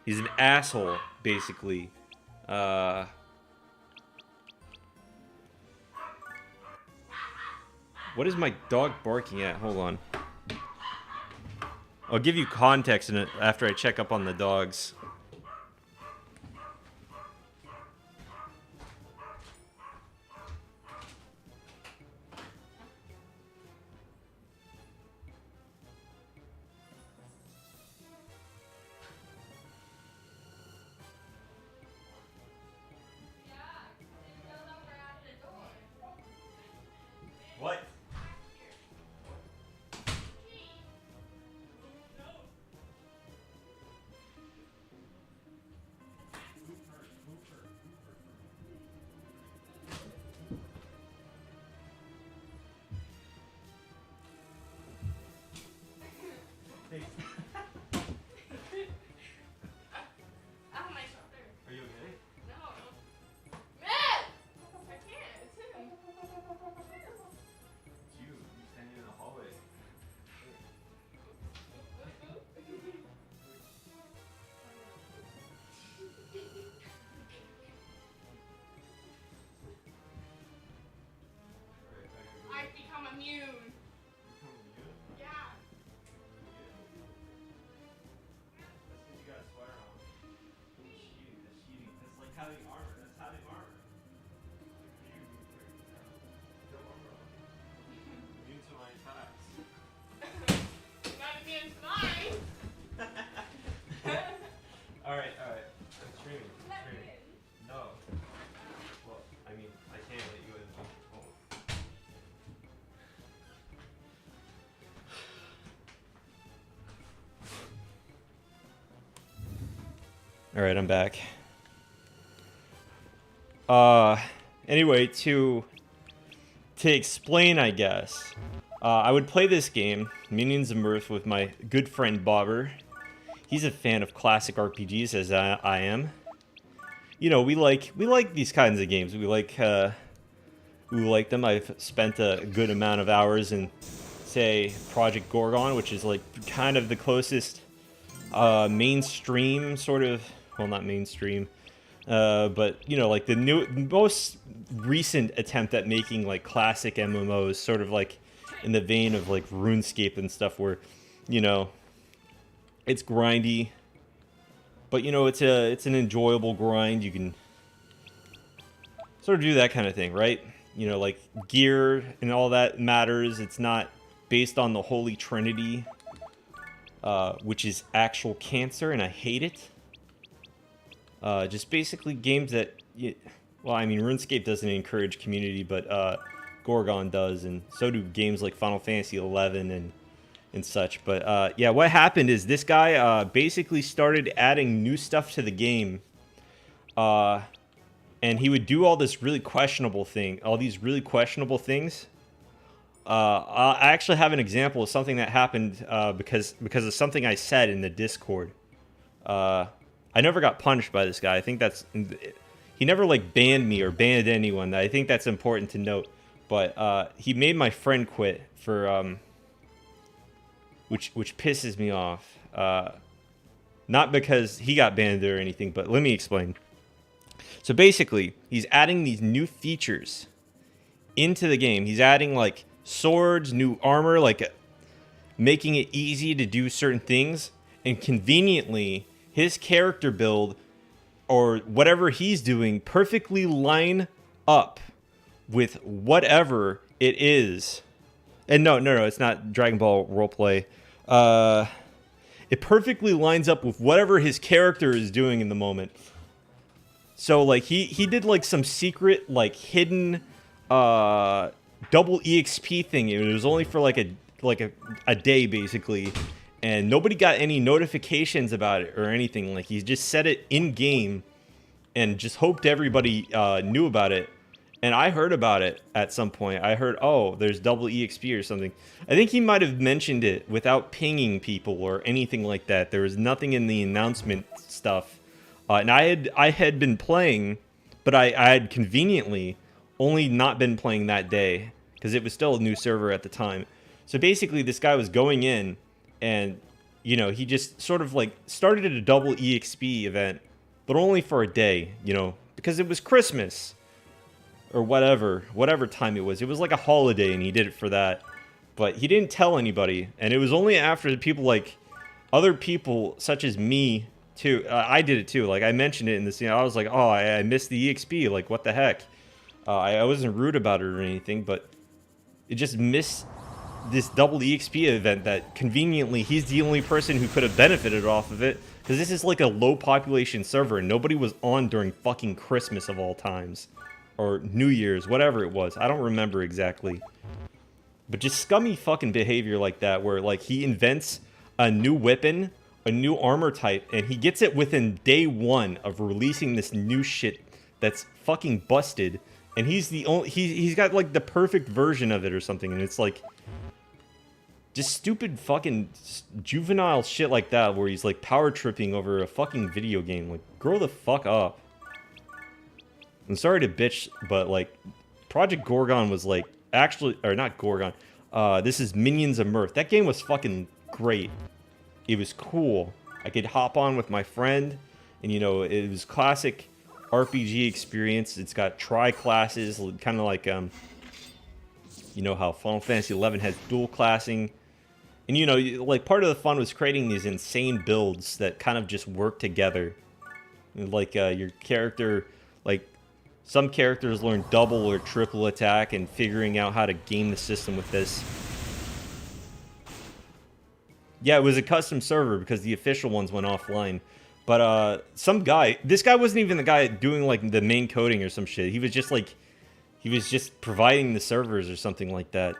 He's an asshole, basically. What is my dog barking at? Hold on. I'll give you context in it after I check up on the dogs. What? immune. Yeah. That's what you got swear on. Cheating, that's cheating. That's like having armor. That's having armor. No armor on. Immune to my attacks. Not immune to mine. Alright. I'm streaming. Let me in. No. Well, I mean, I can't let you in. Oh. Alright, I'm back. Anyway, to explain, I guess, I would play this game, Minions of Mirth, with my good friend Bobber. He's a fan of classic RPGs, as I am. You know, we like these kinds of games. We like them. I've spent a good amount of hours in, say, Project Gorgon, which is like kind of the closest mainstream sort of. Well, not mainstream, but you know, like the most recent attempt at making like classic MMOs, sort of like in the vein of like RuneScape and stuff, where, you know, it's grindy, but you know, it's an enjoyable grind. You can sort of do that kind of thing, right? You know, like gear and all that matters. It's not based on the Holy Trinity, which is actual cancer, and I hate it. Just basically games that, well, I mean, RuneScape doesn't encourage community, but Gorgon does, and so do games like Final Fantasy XI and such. But yeah, what happened is this guy basically started adding new stuff to the game, and he would do all these really questionable things. I actually have an example of something that happened because of something I said in the Discord. I never got punished by this guy. I think that's... He never, like, banned me or banned anyone. I think that's important to note. But he made my friend quit for... Which pisses me off. Not because he got banned or anything, but let me explain. So basically, he's adding these new features into the game. He's adding, like, swords, new armor, like, making it easy to do certain things. And conveniently... his character build, or whatever he's doing, perfectly line up with whatever it is. And no, it's not Dragon Ball roleplay. It perfectly lines up with whatever his character is doing in the moment. So, like, he did, like, some secret, like, hidden, double EXP thing. It was only for, like, a day, basically. And nobody got any notifications about it or anything. Like, he just said it in-game and just hoped everybody knew about it. And I heard about it at some point. I heard, oh, there's double EXP or something. I think he might have mentioned it without pinging people or anything like that. There was nothing in the announcement stuff. And I had been playing, but I had conveniently only not been playing that day because it was still a new server at the time. So basically, this guy was going in, and, you know, he just sort of, like, started a double EXP event, but only for a day, you know, because it was Christmas, or whatever time it was. It was like a holiday, and he did it for that, but he didn't tell anybody, and it was only after people, like, other people, such as me, too, I did it too, like, I mentioned it in the scene. I was like, oh, I missed the EXP, like, what the heck. I wasn't rude about it or anything, but it just missed this double EXP event that conveniently he's the only person who could have benefited off of it, because this is like a low population server and nobody was on during fucking Christmas of all times, or New Year's, whatever it was. I don't remember exactly, but just scummy fucking behavior like that, where like he invents a new weapon, a new armor type, and he gets it within day one of releasing this new shit that's fucking busted, and he's the only he's got like the perfect version of it or something, and it's like just stupid fucking juvenile shit like that, where he's like power tripping over a fucking video game. Like, grow the fuck up. I'm sorry to bitch, but like, Project Gorgon was like, actually, or not Gorgon, this is Minions of Mirth. That game was fucking great. It was cool. I could hop on with my friend, and you know, it was classic RPG experience. It's got tri-classes, kind of like, you you know how Final Fantasy 11 has dual classing. And, you know, like, part of the fun was creating these insane builds that kind of just work together. Like, your character, like, some characters learn double or triple attack and figuring out how to game the system with this. Yeah, it was a custom server because the official ones went offline. But, some guy, this guy wasn't even the guy doing, like, the main coding or some shit. He was just, like, he was just providing the servers or something like that.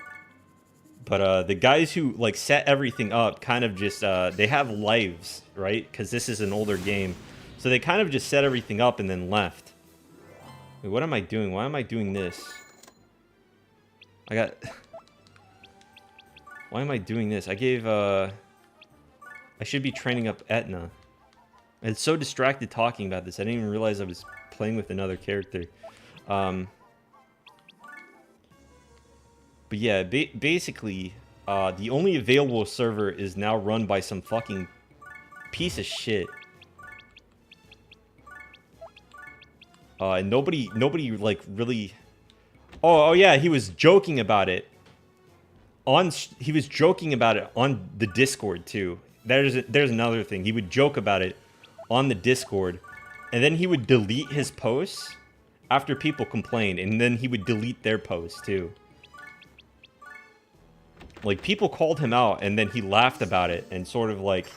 But the guys who, like, set everything up kind of just, they have lives, right? Because this is an older game. So they kind of just set everything up and then left. Wait, what am I doing? Why am I doing this? I got... Why am I doing this? I gave, I should be training up Etna. I was so distracted talking about this, I didn't even realize I was playing with another character. But yeah, basically, the only available server is now run by some fucking piece of shit. And nobody, like, really... Oh, yeah, he was joking about it. He was joking about it on the Discord, too. There's another thing. He would joke about it on the Discord, and then he would delete his posts after people complained, and then he would delete their posts, too. Like, people called him out, and then he laughed about it, and sort of, like,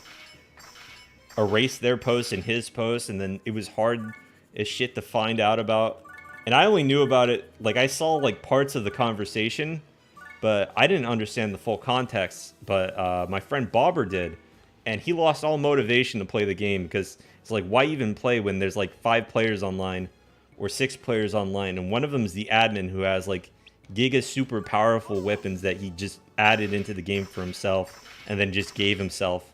erased their posts and his posts, and then it was hard as shit to find out about. And I only knew about it, like, I saw, like, parts of the conversation, but I didn't understand the full context. But my friend Bobber did, and he lost all motivation to play the game, because it's like, why even play when there's, like, 5 players online, or 6 players online, and one of them is the admin who has, like, giga super powerful weapons that he just added into the game for himself and then just gave himself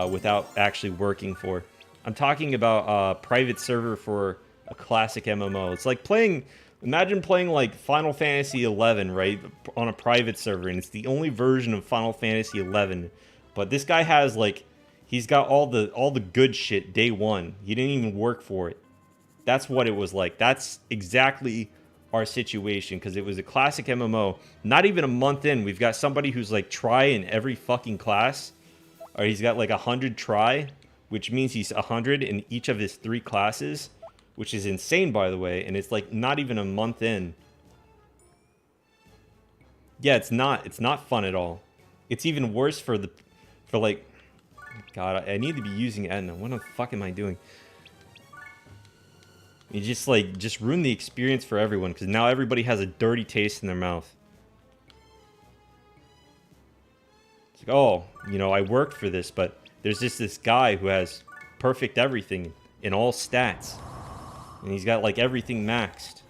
without actually working for. I'm talking about a private server for a classic MMO. It's like playing, imagine playing like Final Fantasy 11, right, on a private server, and it's the only version of Final Fantasy 11. But this guy has, like, he's got all the good shit day one. He didn't even work for it. That's what it was like. That's exactly our situation, because it was a classic MMO. Not even a month in, we've got somebody who's like try in every fucking class, or he's got like 100 try, which means he's 100 in each of his 3 classes, which is insane, by the way. And it's like not even a month in. Yeah, it's not fun at all. It's even worse for like, God, I need to be using Etna. What the fuck am I doing? You just ruin the experience for everyone, because now everybody has a dirty taste in their mouth. It's like, oh, you know, I worked for this, but there's just this guy who has perfect everything in all stats. And he's got, like, everything maxed.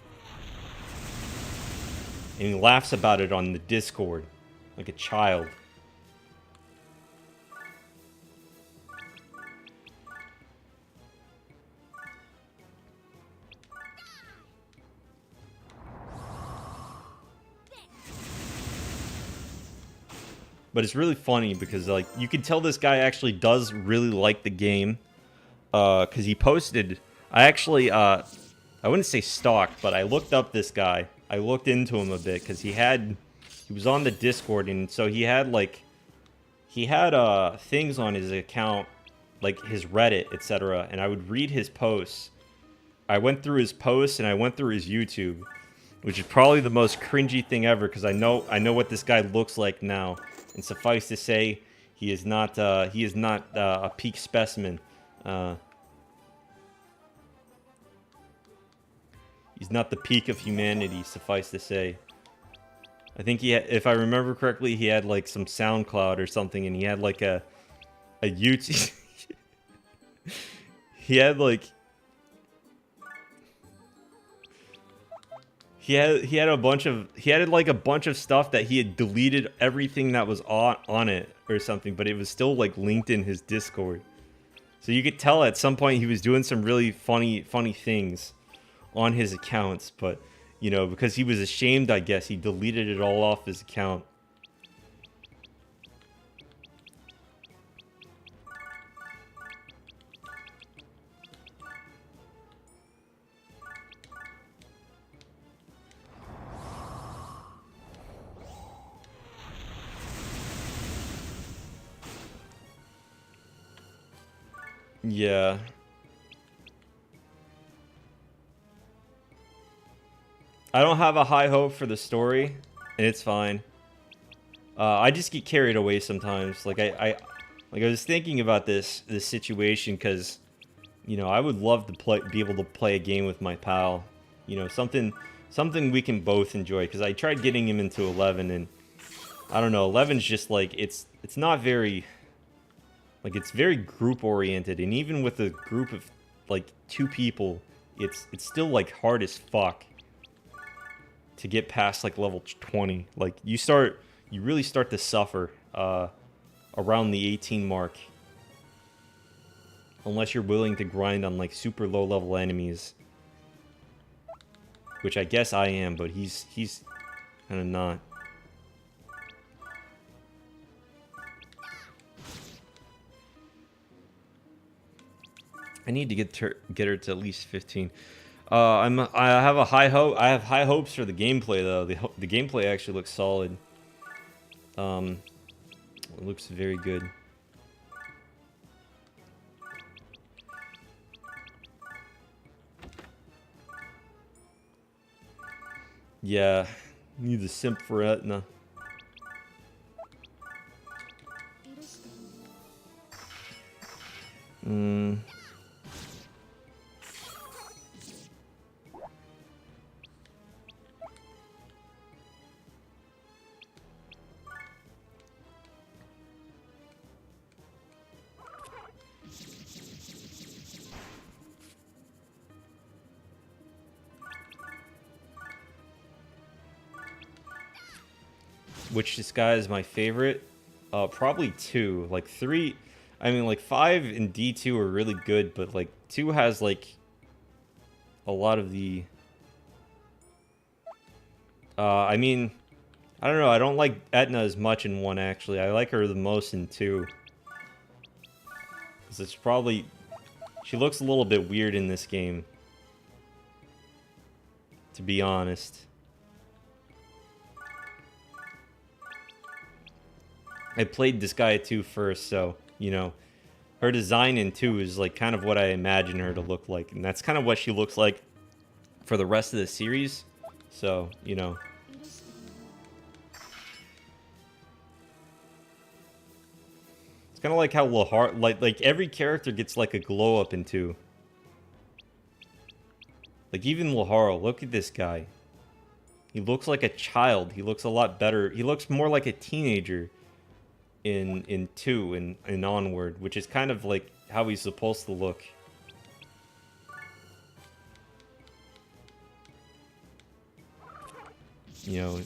And he laughs about it on the Discord, like a child. But it's really funny because, like, you can tell this guy actually does really like the game. Because he posted... I actually, I wouldn't say stalked, but I looked up this guy. I looked into him a bit because he was on the Discord, and so he had, like... He had, things on his account, like his Reddit, etc. And I would read his posts. I went through his posts, and I went through his YouTube. Which is probably the most cringy thing ever, because I know what this guy looks like now. And suffice to say, he is not a peak specimen. He's not the peak of humanity, suffice to say. I think if I remember correctly, he had like some SoundCloud or something, and he had like a YouTube. He had like. He had a bunch of stuff that he had deleted everything that was on it or something, but it was still like linked in his Discord. So you could tell at some point he was doing some really funny things on his accounts, but you know, because he was ashamed, I guess, he deleted it all off his account. Yeah. I don't have a high hope for the story, and it's fine. I just get carried away sometimes. Like I was thinking about this situation because, you know, I would love to be able to play a game with my pal. You know, something we can both enjoy. Because I tried getting him into 11, and I don't know. 11's just like it's not very, like, it's very group oriented, and even with a group of like 2 people, it's still like hard as fuck to get past like level 20. Like you really start to suffer around the 18 mark, unless you're willing to grind on like super low level enemies, which I guess I am, but he's kind of not. I need to get her to at least 15. I have high hopes for the gameplay though. The gameplay actually looks solid. It looks very good. Yeah, need the simp for Etna. Which Disgaea is my favorite? Probably 2. Like 3, I mean, like 5 and D2 are really good, but like 2 has like a lot of the I mean, I don't know, I don't like Etna as much in 1 actually. I like her the most in 2. Cuz it's probably, she looks a little bit weird in this game, to be honest. I played Disgaea 2 first, so, you know, her design in 2 is like kind of what I imagine her to look like, and that's kind of what she looks like for the rest of the series. So, you know, it's kind of like how Lahar, like every character gets like a glow up in 2. Like even Lahara, look at this guy. He looks like a child. He looks a lot better. He looks more like a teenager in 2 and onward, which is kind of like how he's supposed to look. You know.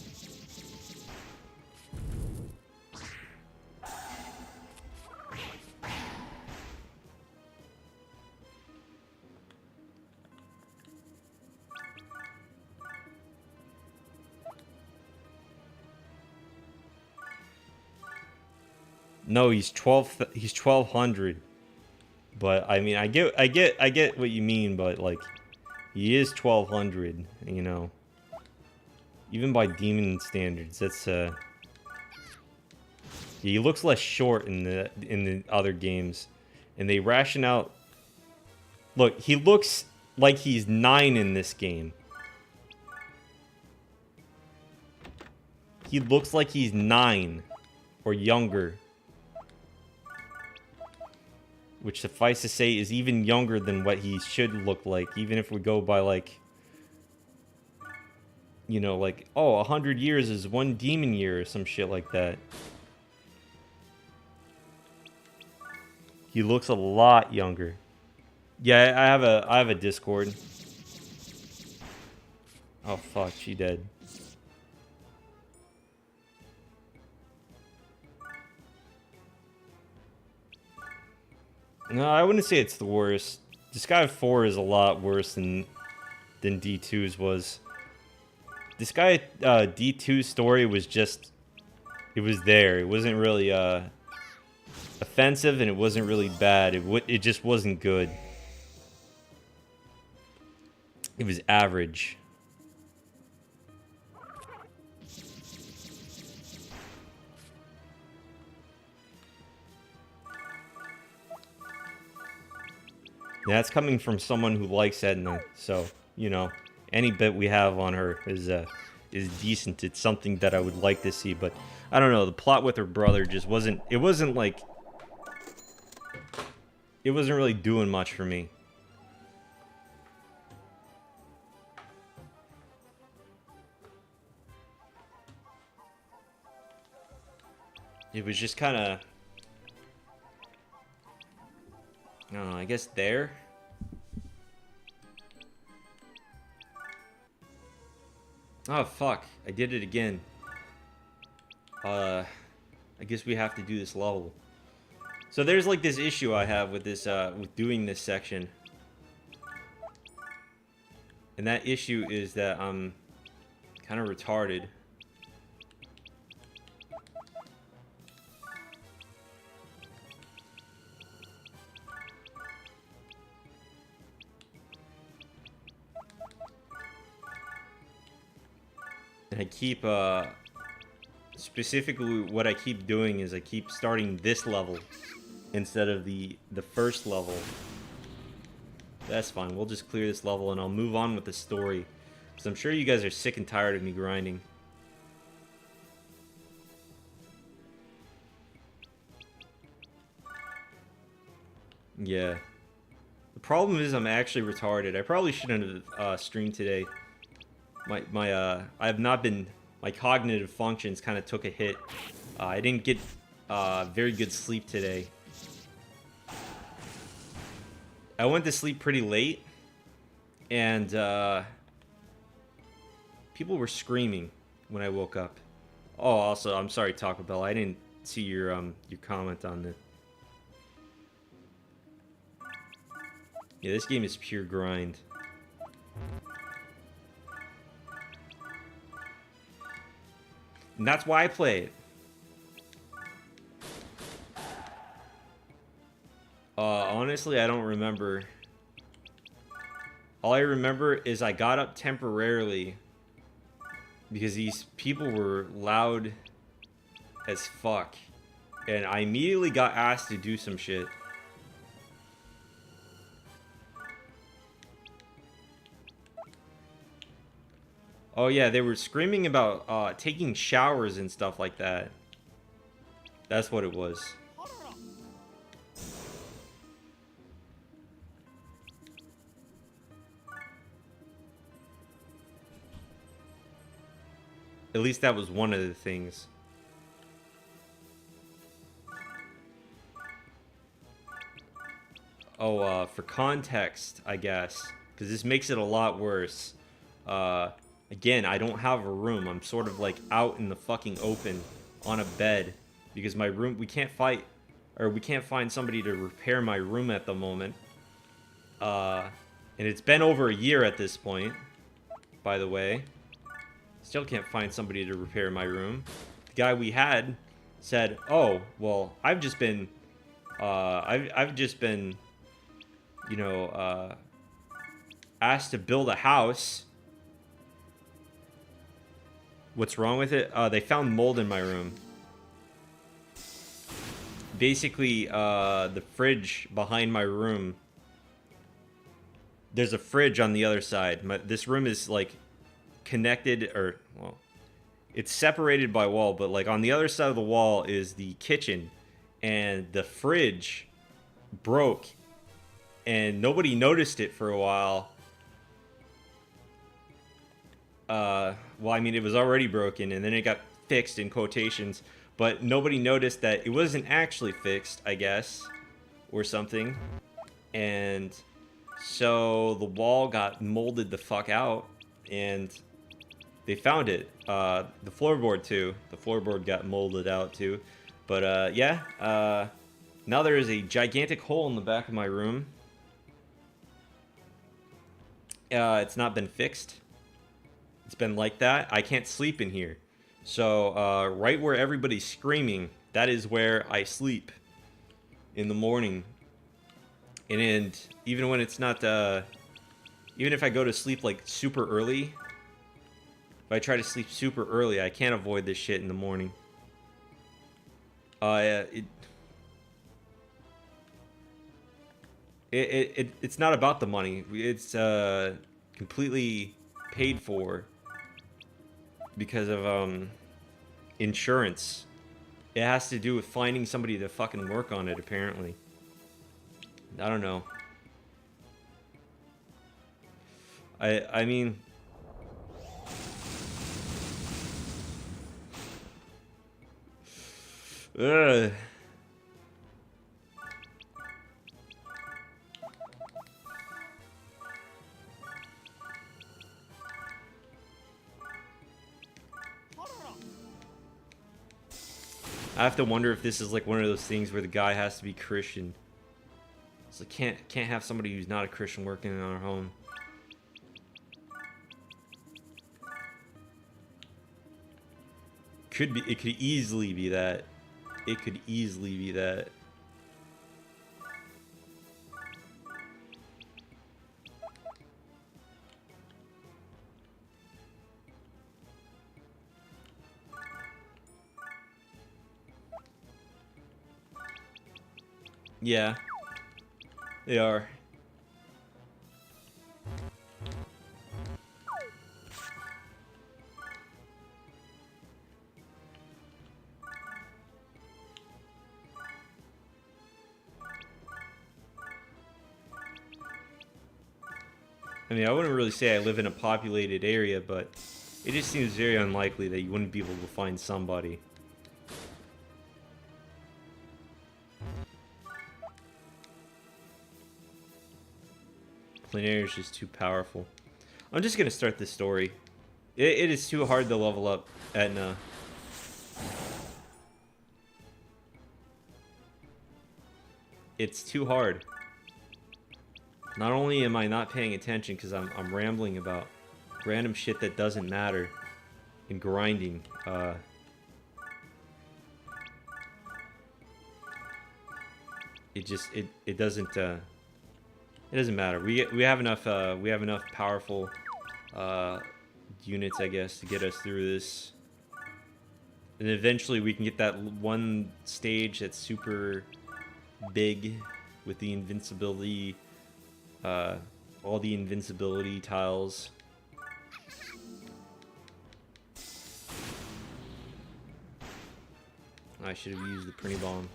No, he's 1200. But I mean, I get what you mean, but like he is 1200, you know. Even by demon standards, that's he looks less short in the other games, and they ration out. Look, he looks like he's 9 in this game. He looks like he's 9 or younger, which suffice to say is even younger than what he should look like, even if we go by like, you know, like, oh, 100 years is 1 demon year or some shit like that. He looks a lot younger. Yeah, I have a Discord. Oh fuck, she dead. No, I wouldn't say it's the worst. Disgaea 4 is a lot worse than D2's was. Disgaea D2's story was just, it was there. It wasn't really offensive, and it wasn't really bad. It just wasn't good. It was average. That's coming from someone who likes Edna, so, you know, any bit we have on her is decent. It's something that I would like to see, but I don't know, the plot with her brother just wasn't, it wasn't really doing much for me. It was just kind of, I don't know, I guess there. Oh, fuck. I did it again. I guess we have to do this level. So there's like this issue I have with this, with doing this section. And that issue is that I'm kind of retarded. And I keep, specifically what I keep doing is I keep starting this level instead of the first level. That's fine, we'll just clear this level and I'll move on with the story. Because I'm sure you guys are sick and tired of me grinding. Yeah. The problem is I'm actually retarded. I probably shouldn't have streamed today. I have not been, my cognitive functions kind of took a hit. I didn't get very good sleep today. I went to sleep pretty late, and people were screaming when I woke up. Oh, also, I'm sorry, Taco Bell. I didn't see your comment on the. Yeah, this game is pure grind. And that's why I play it. Honestly, I don't remember. All I remember is I got up temporarily because these people were loud as fuck. And I immediately got asked to do some shit. Oh yeah, they were screaming about taking showers and stuff like that. That's what it was. At least that was one of the things. Oh, for context, I guess, because this makes it a lot worse. Again, I don't have a room. I'm sort of like out in the fucking open on a bed because my room, we can't find somebody to repair my room at the moment. And it's been over a year at this point, by the way. Still can't find somebody to repair my room. The guy we had said, "Oh, well, I've just been, you know, asked to build a house." What's wrong with it? They found mold in my room. Basically, the fridge behind my room. There's a fridge on the other side. This room is like connected, or well, it's separated by wall, but like on the other side of the wall is the kitchen, and the fridge broke, and nobody noticed it for a while. Well, I mean, it was already broken, and then it got fixed in quotations, but nobody noticed that it wasn't actually fixed, I guess, or something. And so the wall got molded the fuck out, and they found it. The floorboard too. The floorboard got molded out too. But yeah, now there is a gigantic hole in the back of my room. It's not been fixed. It's been like that. I can't sleep in here. So right where everybody's screaming, that is where I sleep in the morning. And even when it's not, even if I go to sleep like super early, if I try to sleep super early, I can't avoid this shit in the morning. It's not about the money. It's completely paid for because of insurance. It has to do with finding somebody to fucking work on it, apparently. I don't know. I mean, ugh. I have to wonder if this is like one of those things where the guy has to be Christian. So can't have somebody who's not a Christian working in our home. Could be. It could easily be that. It could easily be that. Yeah, they are. I mean, I wouldn't really say I live in a populated area, but it just seems very unlikely that you wouldn't be able to find somebody. Plein air is just too powerful. I'm just gonna start this story. It is too hard to level up Etna. It's too hard. Not only am I not paying attention because I'm rambling about random shit that doesn't matter and grinding. It doesn't matter. We have enough powerful units, I guess, to get us through this. And eventually we can get that one stage that's super big with the invincibility, all the invincibility tiles. I should have used the printy bomb.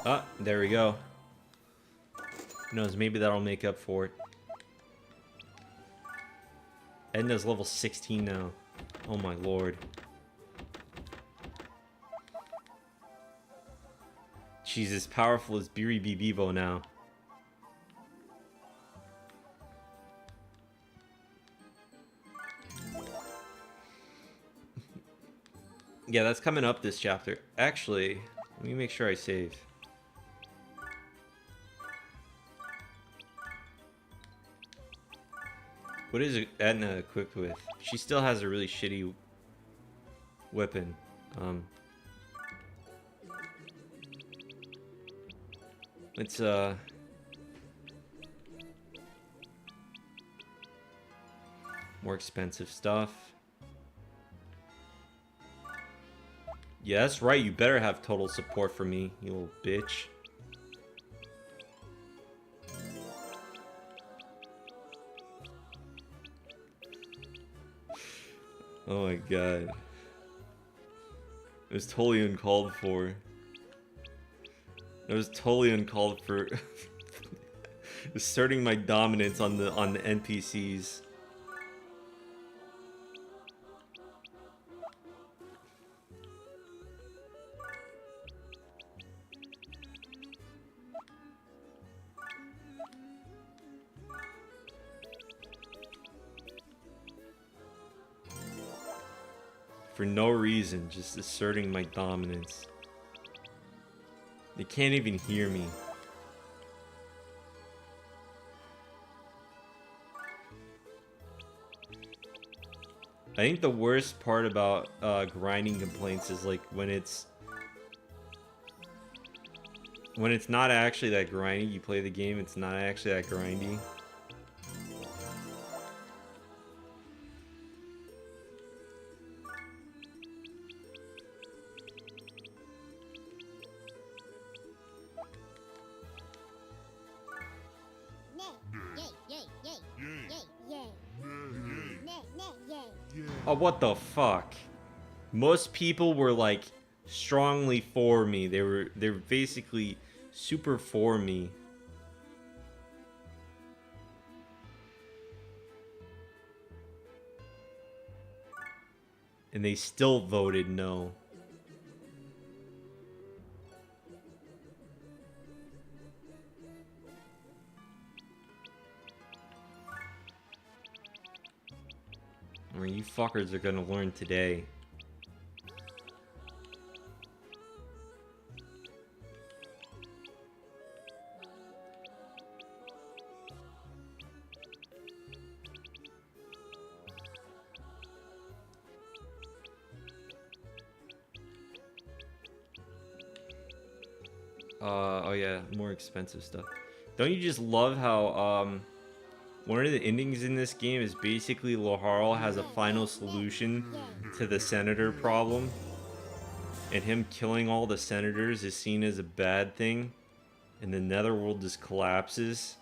Ah, there we go. Who knows, maybe that'll make up for it. Edna's level 16 now. Oh my lord. She's as powerful as Biri Bibibo now. Yeah, that's coming up this chapter. Actually, let me make sure I save. What is Edna equipped with? She still has a really shitty weapon. It's more expensive stuff. Yeah, that's right. You better have total support for me, you little bitch. Oh my god. It was totally uncalled for. It was totally uncalled for. Asserting my dominance on the NPCs. For no reason, just asserting my dominance. They can't even hear me. I think the worst part about grinding complaints is like when it's not actually that grindy. You play the game, it's not actually that grindy. Oh, what the fuck? Most people were like strongly for me. They're basically super for me. And they still voted no. Well, you fuckers are gonna learn today. Oh yeah, more expensive stuff. Don't you just love how, one of the endings in this game is basically Laharl has a final solution to the senator problem, and him killing all the senators is seen as a bad thing, and the netherworld just collapses.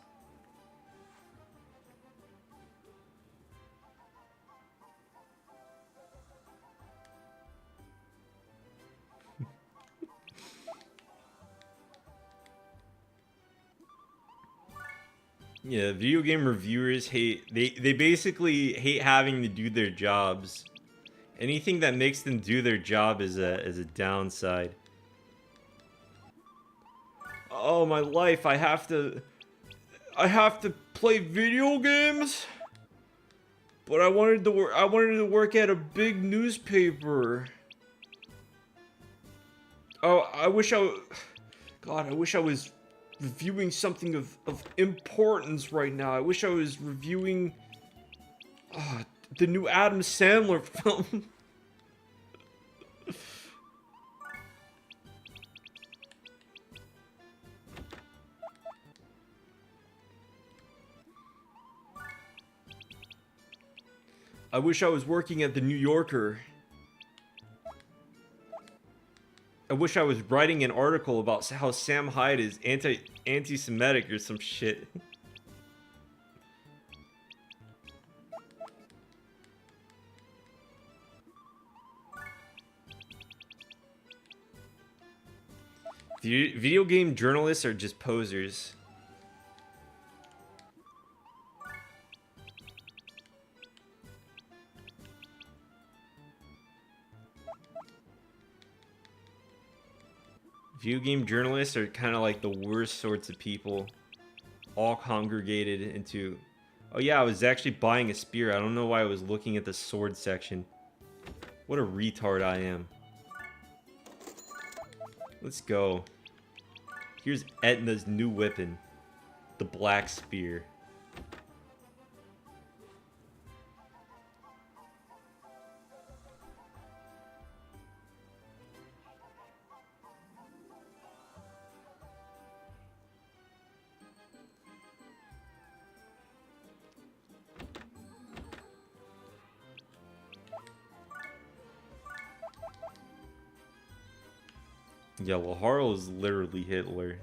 Yeah, video game reviewers hate, they basically hate having to do their jobs. Anything that makes them do their job is a downside. Oh, my life, I have to play video games? But I wanted to work at a big newspaper. Oh, I wish I was reviewing something of importance right now. I wish I was reviewing the new Adam Sandler film. I wish I was working at the New Yorker. I wish I was writing an article about how Sam Hyde is anti-Semitic or some shit. Video game journalists are just posers. Video game journalists are kind of like the worst sorts of people, all congregated into... Oh yeah, I was actually buying a spear. I don't know why I was looking at the sword section. What a retard I am. Let's go. Here's Etna's new weapon, the Black Spear. Yeah, Laharl is literally Hitler.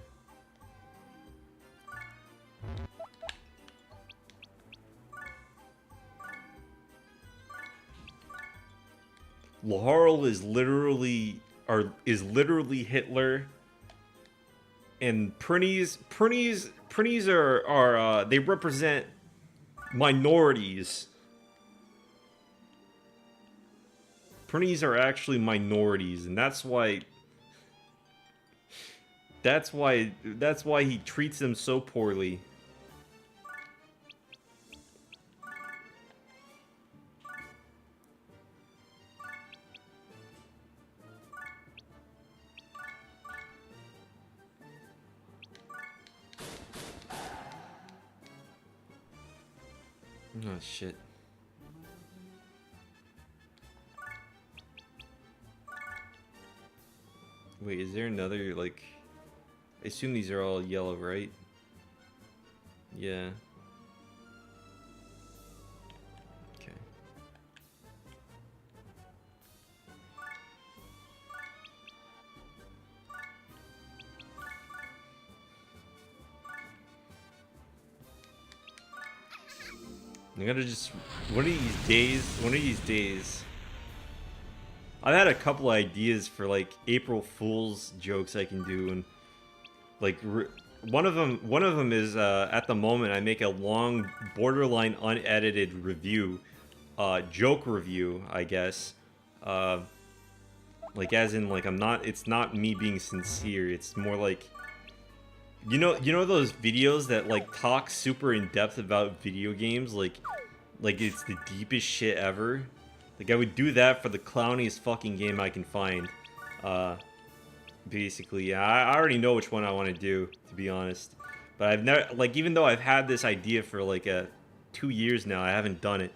Laharl is literally Hitler, and Prinnies are they represent minorities. Prinnies are actually minorities, and that's why he treats them so poorly. Oh shit. Wait, is there another, like... I assume these are all yellow, right? Yeah. Okay. I'm gonna just one of these days. I've had a couple ideas for like April Fool's jokes I can do, and like one of them is at the moment I make a long, borderline unedited review, joke review, I guess. Like as in like it's not me being sincere. It's more like you know those videos that like talk super in depth about video games, like it's the deepest shit ever. Like I would do that for the clowniest fucking game I can find. Basically, yeah, I already know which one I want to do, to be honest. But I've never, like, even though I've had this idea for like 2 years now, I haven't done it.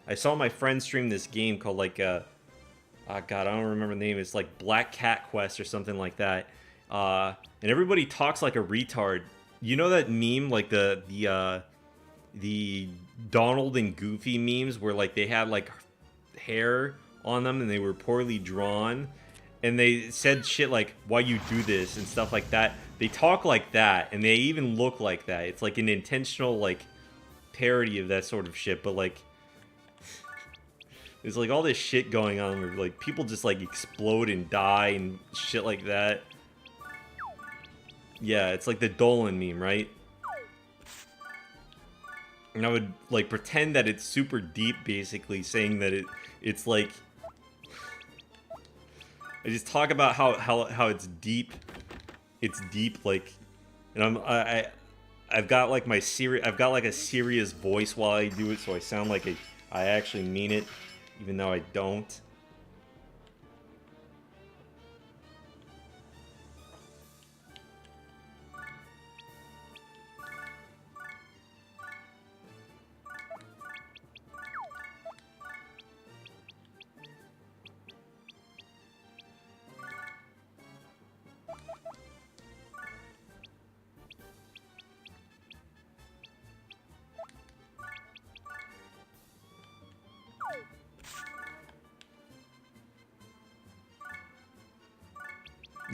I saw my friend stream this game called like oh god, I don't remember the name. It's like Black Cat Quest or something like that. And everybody talks like a retard. You know that meme, like the Donald and Goofy memes where like they had like hair on them and they were poorly drawn, and they said shit like why you do this and stuff like that. They talk like that, and they even look like that. It's like an intentional like parody of that sort of shit, but like there's like all this shit going on where like people just like explode and die and shit like that. Yeah, it's like the Dolan meme, right? And I would like pretend that it's super deep, basically saying that it's like I just talk about how it's deep. It's deep, like, and I've got like I've got like a serious voice while I do it, so I sound like I actually mean it, even though I don't.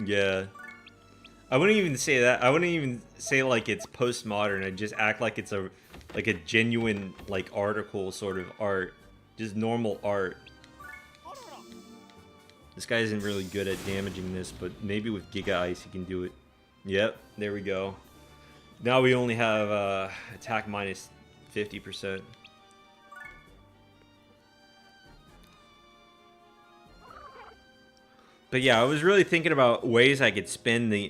Yeah. I wouldn't even say that. I wouldn't even say like it's postmodern. I'd just act like it's a genuine like article sort of art. Just normal art. This guy isn't really good at damaging this, but maybe with Giga Ice he can do it. Yep, there we go. Now we only have attack minus 50%. But yeah, I was really thinking about ways I could spin the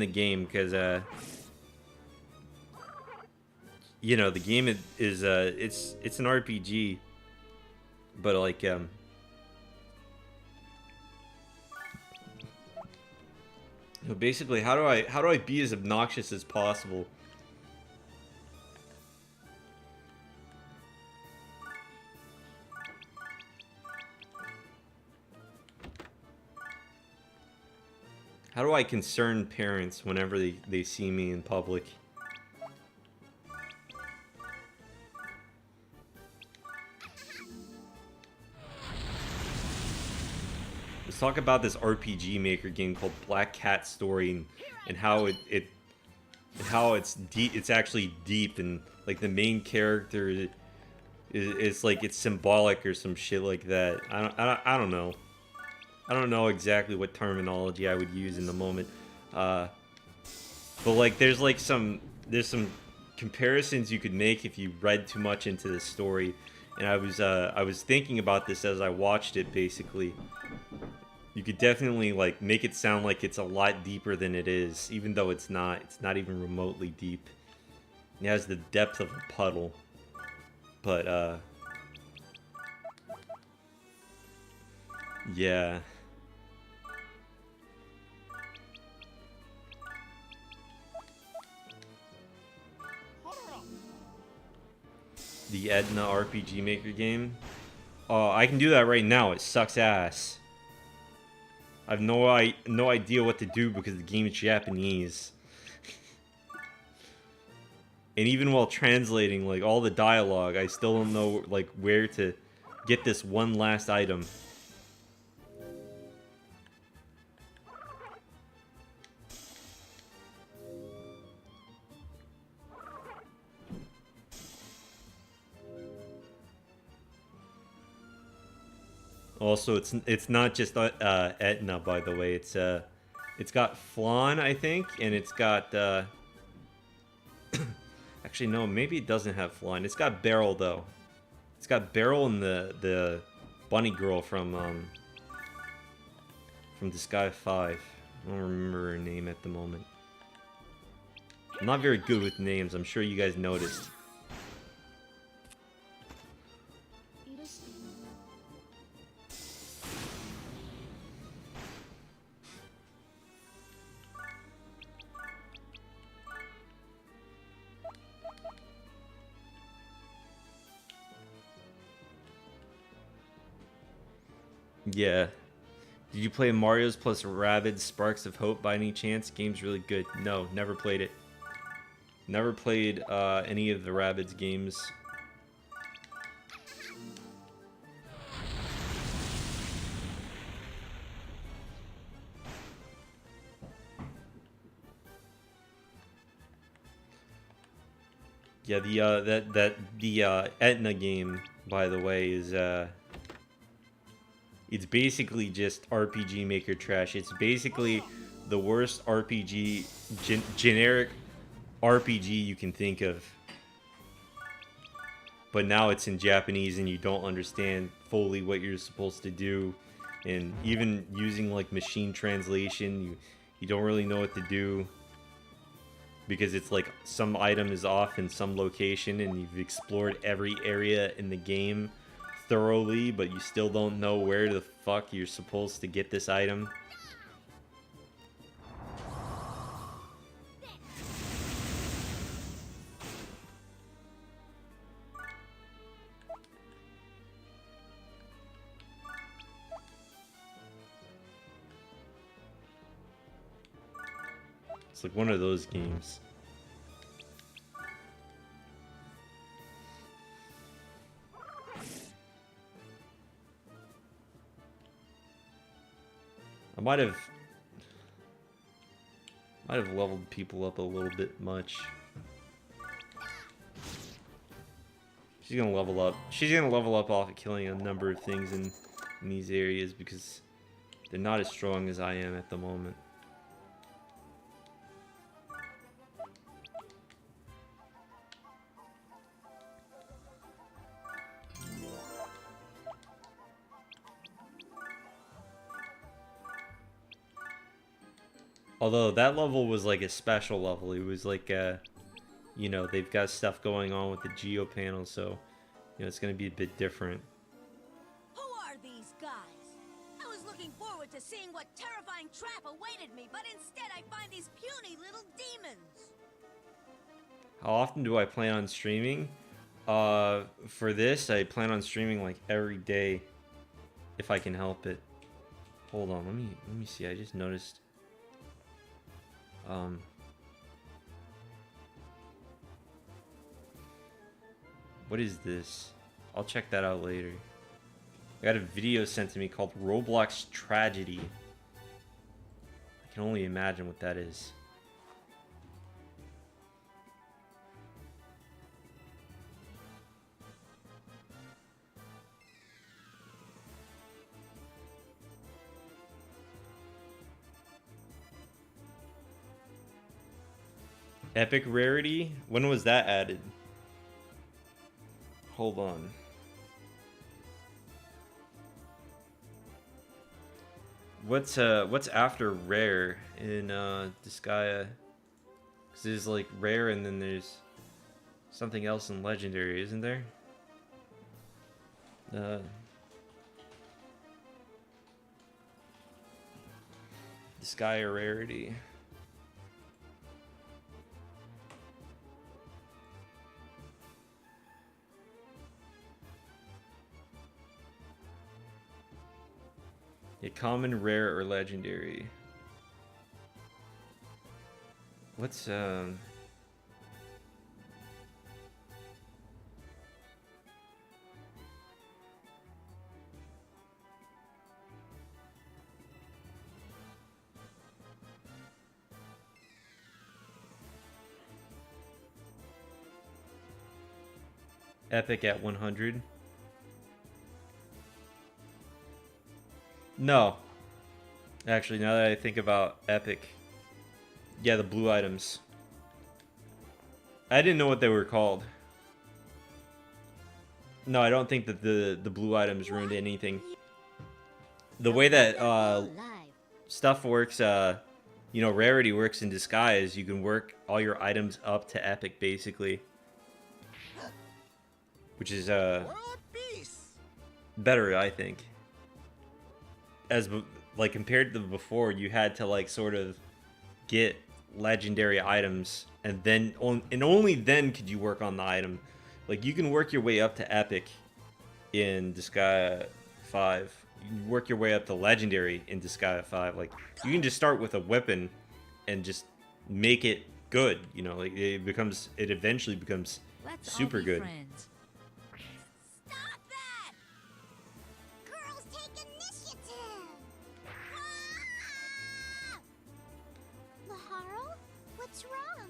game, because you know, the game is it's an RPG, but like basically how do I be as obnoxious as possible? How do I concern parents whenever they see me in public? Let's talk about this RPG Maker game called Black Cat Story, and how how it's deep. It's actually deep, and like the main character is like it's symbolic or some shit like that. I don't know. I don't know exactly what terminology I would use in the moment, but like there's some comparisons you could make if you read too much into the story, and I was thinking about this as I watched it. Basically, you could definitely like make it sound like it's a lot deeper than it is, even though it's not. It's not even remotely deep. It has the depth of a puddle, but yeah. The Edna RPG Maker game. Oh, I can do that right now. It sucks ass. I have no idea what to do because the game is Japanese. And even while translating like all the dialogue, I still don't know like where to get this one last item. Also, it's not just Etna, by the way. It's got Flan, I think, and it's got actually no, maybe it doesn't have Flan. It's got Beryl though. It's got Beryl and the bunny girl from Disgaea 5. I don't remember her name at the moment. I'm not very good with names. I'm sure you guys noticed. Yeah. Did you play Mario's plus Rabbids Sparks of Hope by any chance? Game's really good. No, never played it. Never played any of the Rabbids games. Yeah, the Etna game, by the way, is it's basically just RPG Maker trash. It's basically the worst RPG, generic RPG you can think of. But now it's in Japanese and you don't understand fully what you're supposed to do. And even using like machine translation, you don't really know what to do. Because it's like some item is off in some location and you've explored every area in the game thoroughly, but you still don't know where the fuck you're supposed to get this item. It's like one of those games. I might have leveled people up a little bit much. She's gonna level up. She's gonna level up off of killing a number of things in these areas because they're not as strong as I am at the moment. Although that level was like a special level. It was like, you know, they've got stuff going on with the Geo panel, so, you know, it's going to be a bit different. Who are these guys? I was looking forward to seeing what terrifying trap awaited me, but instead I find these puny little demons. How often do I plan on streaming? For this, I plan on streaming like every day, if I can help it. Hold on, let me see. I just noticed. What is this? I'll check that out later. I got a video sent to me called Roblox Tragedy. I can only imagine what that is. Epic rarity? When was that added? Hold on. What's after rare in Disgaea? Cause there's like rare and then there's something else in legendary, isn't there? Disgaea rarity. A common, rare, or legendary. What's epic at 100? No. Actually, now that I think about Epic. Yeah, the blue items. I didn't know what they were called. No, I don't think that the blue items ruined anything. The way that stuff works, you know, rarity works in Disgaea, you can work all your items up to Epic, basically. Which is, better, I think. As, like, compared to before, you had to, like, sort of get legendary items, and then, and only then could you work on the item. Like, you can work your way up to Epic in Disgaea 5. You can work your way up to Legendary in Disgaea 5. Like, you can just start with a weapon and just make it good, you know? Like, it eventually becomes super good. Friends. Stop that! Girls take initiative! Ah! Maharo? What's wrong?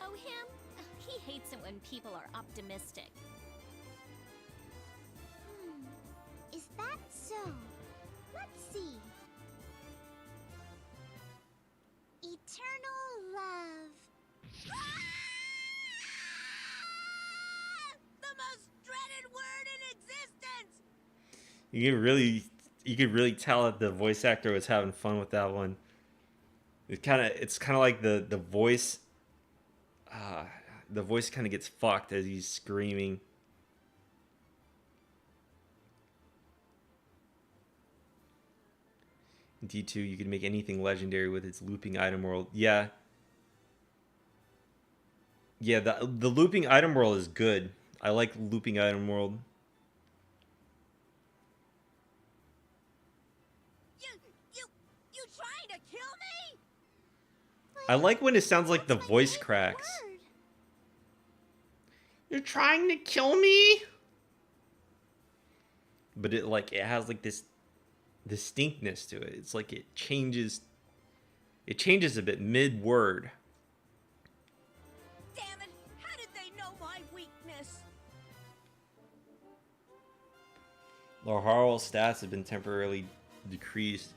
Oh, him? He hates it when people are optimistic. Is that so? Let's see. Eternal love. Ah! The most dreaded word in existence! You could really tell that the voice actor was having fun with that one. It's kind of like the voice kind of gets fucked as he's screaming. In D2, you can make anything legendary with its looping item world. Yeah. Yeah, the looping item world is good. I like looping item world. You trying to kill me? I like when it sounds like the voice cracks. You're trying to kill me? But it has like this distinctness to it. It's like it changes a bit mid-word. Damn it! How did they know my weakness? Laharl's stats have been temporarily decreased.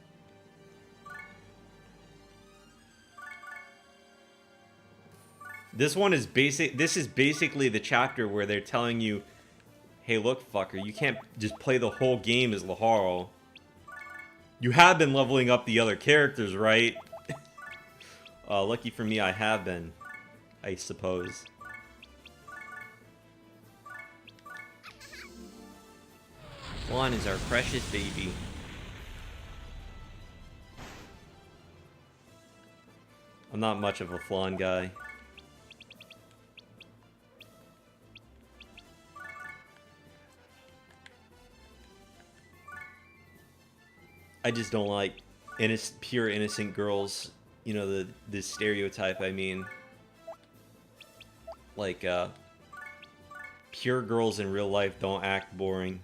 This is basically the chapter where they're telling you, hey, look, fucker, you can't just play the whole game as Laharl. You have been leveling up the other characters, right? Lucky for me, I have been, I suppose. Flan is our precious baby. I'm not much of a Flan guy. I just don't like pure innocent girls. You know, the stereotype, I mean. Like, pure girls in real life don't act boring.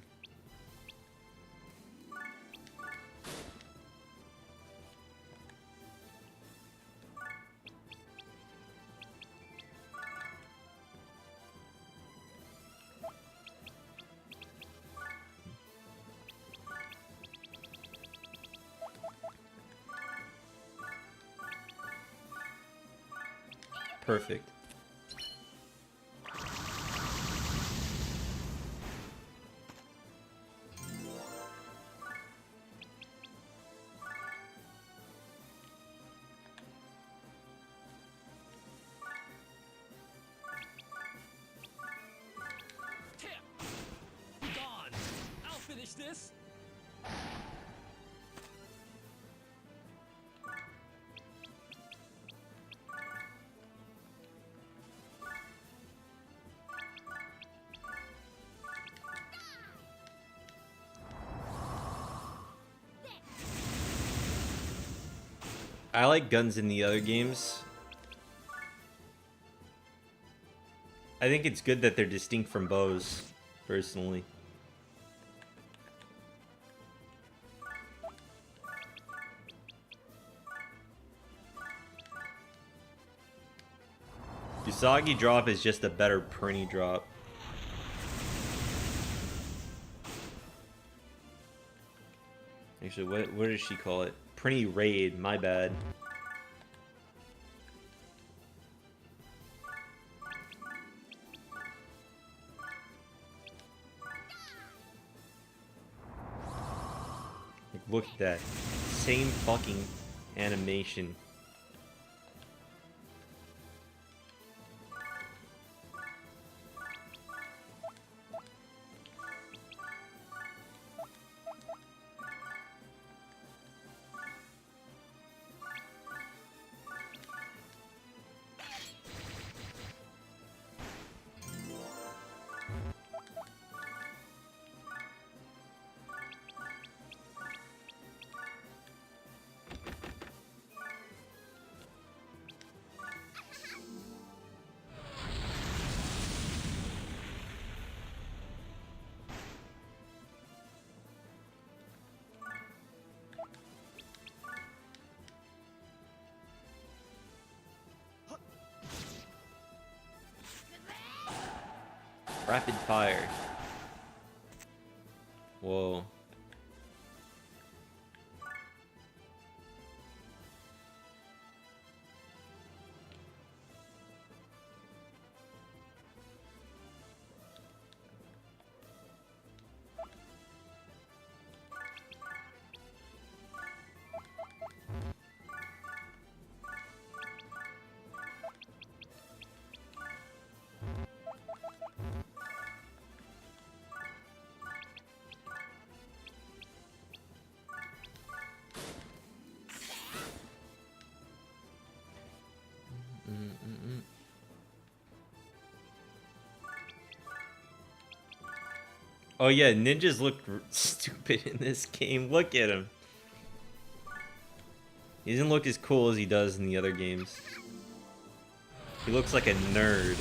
Perfect. Be gone. I'll finish this. I like guns in the other games. I think it's good that they're distinct from bows, personally. Usagi drop is just a better Prinny drop. Actually, what does she call it? Pretty raid, my bad. Like, look at that. Same fucking animation. Rapid fire. Whoa. Oh yeah, ninjas look stupid in this game. Look at him. He doesn't look as cool as he does in the other games. He looks like a nerd.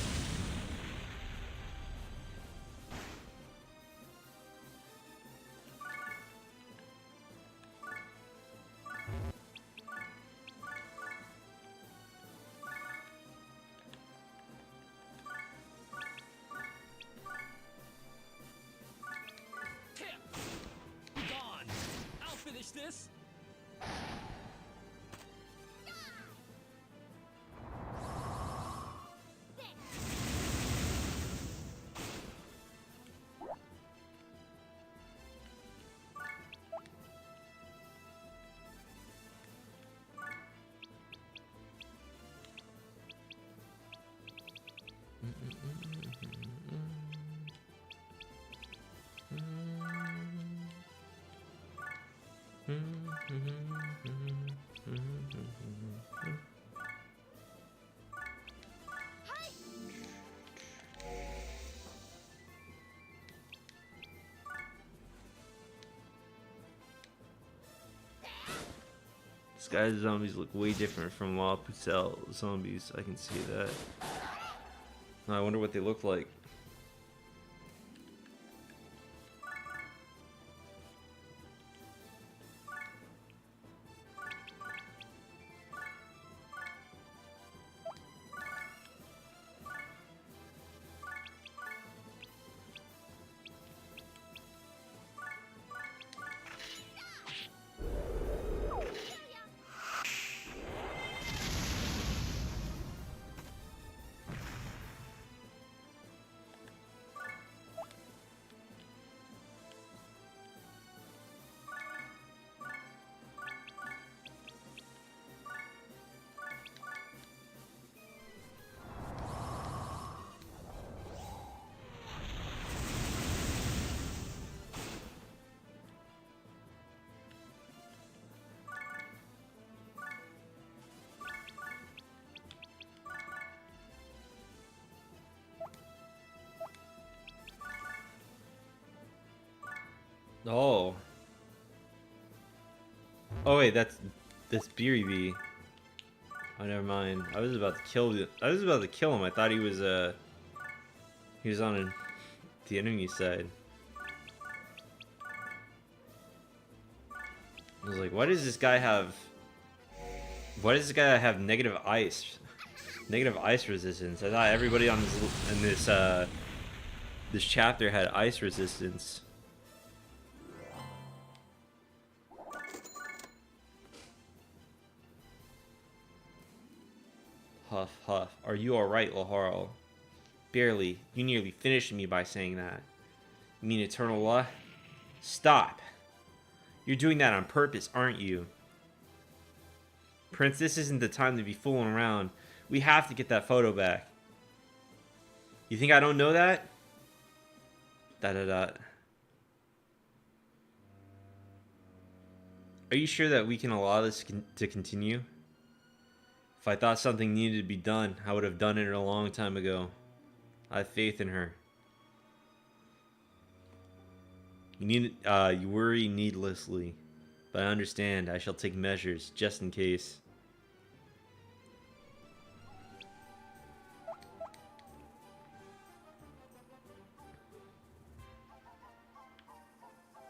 Gone. I'll finish this. Disgaea zombies look way different from La Pucelle zombies. I can see that. I wonder what they look like. Oh. Oh wait, that's Beery Bee. Oh, never mind. I was about to kill him. I thought he was on the enemy side. I was like, why does this guy have negative ice resistance? I thought everybody on this chapter had ice resistance. Huff, huff. Are you alright, Laharl? Barely. You nearly finished me by saying that. You mean eternal law? Stop. You're doing that on purpose, aren't you? Prince, this isn't the time to be fooling around. We have to get that photo back. You think I don't know that? Are you sure that we can allow this to continue? If I thought something needed to be done, I would have done it a long time ago. I have faith in her. You worry needlessly, but I understand. I shall take measures just in case.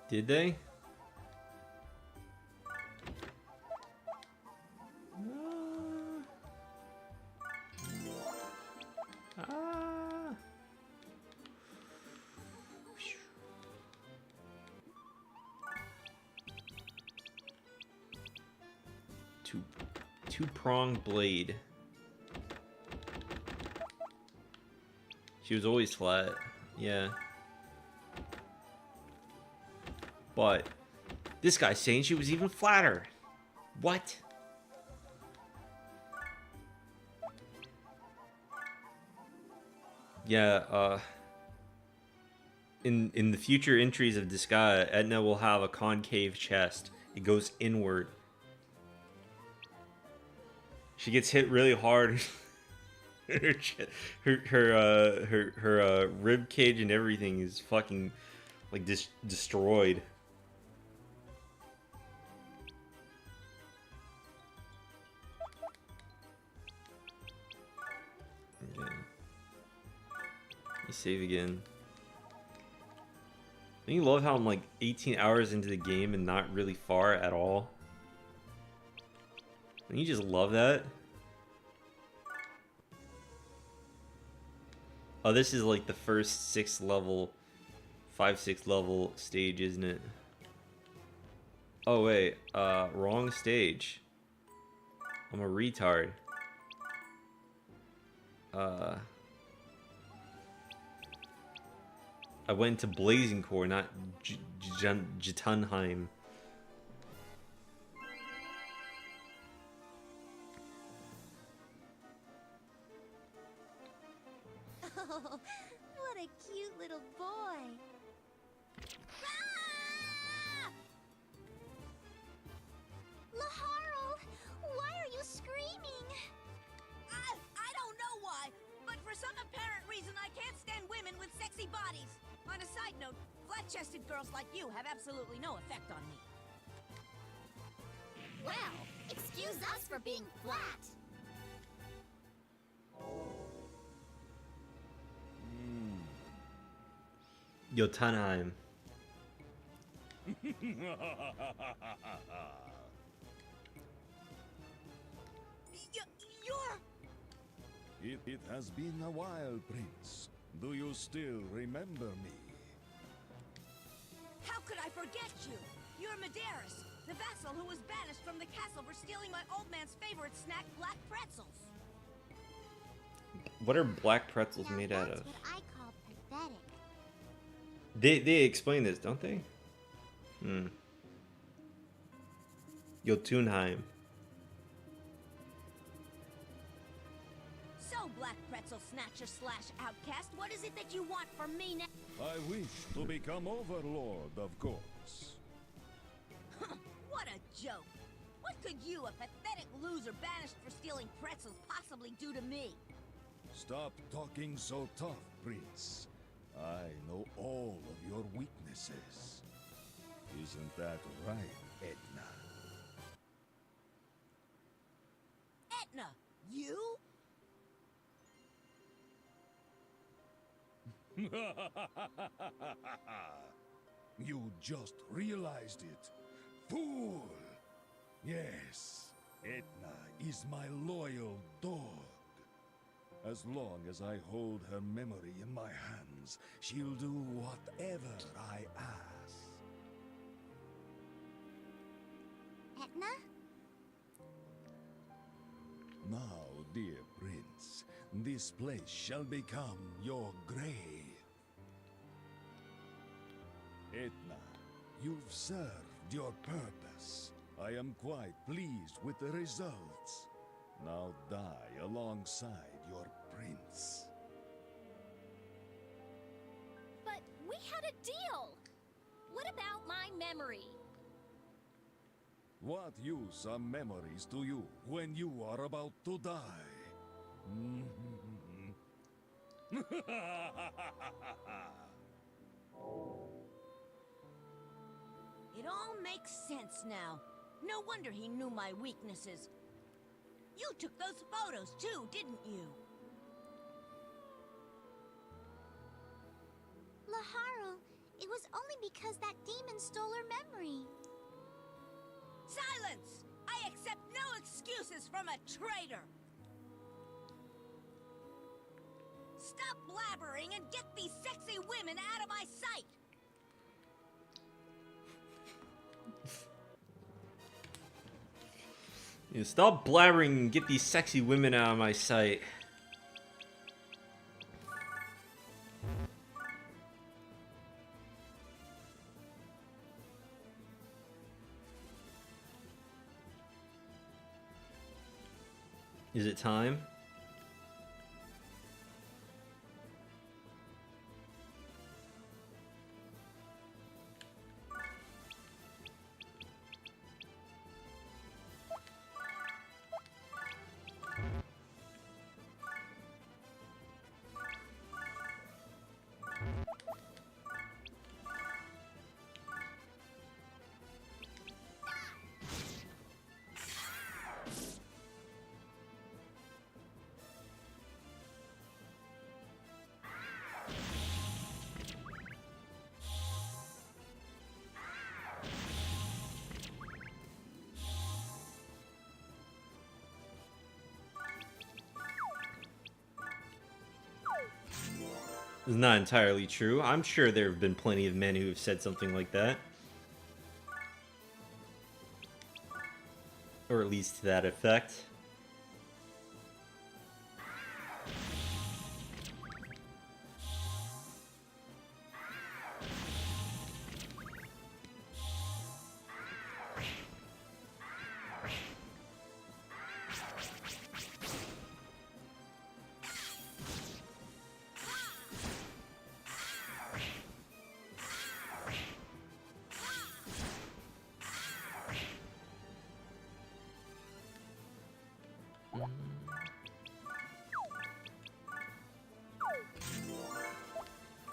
Did they? Two-pronged blade. She was always flat. Yeah. But this guy's saying she was even flatter. What? Yeah, in the future entries of Disgaea, Edna will have a concave chest. It goes inward. She gets hit really hard. her rib cage and everything is fucking like destroyed. Okay. You save again. Don't you love how I'm like 18 hours into the game and not really far at all? Don't you just love that? Oh, this is like the first 5-6 level stage, isn't it? Oh wait, wrong stage. I'm a retard. I went to Blazing Core, not Jotunheim. Oh, what a cute little boy. Ah! Laharl, why are you screaming? I don't know why, but for some apparent reason I can't stand women with sexy bodies. On a side note, flat-chested girls like you have absolutely no effect on me. Well, excuse us for being flat. Jotunheim. You're... It has been a while, Prince. Do you still remember me? How could I forget you? You're Medeiros, the vassal who was banished from the castle for stealing my old man's favorite snack, black pretzels. What are black pretzels Now made out that's of? what I call pathetic. They explain this, don't they? Jotunheim. So, black pretzel snatcher / outcast, what is it that you want from me now? I wish to become overlord, of course. What a joke! What could you, a pathetic loser banished for stealing pretzels, possibly do to me? Stop talking so tough, Prince. I know all of your weaknesses. Isn't that right, Edna? Etna, you? You just realized it. Fool! Yes, Edna is my loyal dog. As long as I hold her memory in my hands, she'll do whatever I ask. Etna? Now Dear Prince, this place shall become your grave. Etna, you've served your purpose. I am quite pleased with the results. Now die alongside your prince. But we had a deal! What about my memory? What use are memories to you when you are about to die? It all makes sense now. No wonder he knew my weaknesses. You took those photos too, didn't you? Laharl, it was only because that demon stole her memory. Silence! I accept no excuses from a traitor! Stop blabbering and get these sexy women out of my sight! You stop blabbering and get these sexy women out of my sight. Is it time? It's not entirely true. I'm sure there have been plenty of men who have said something like that. Or at least to that effect.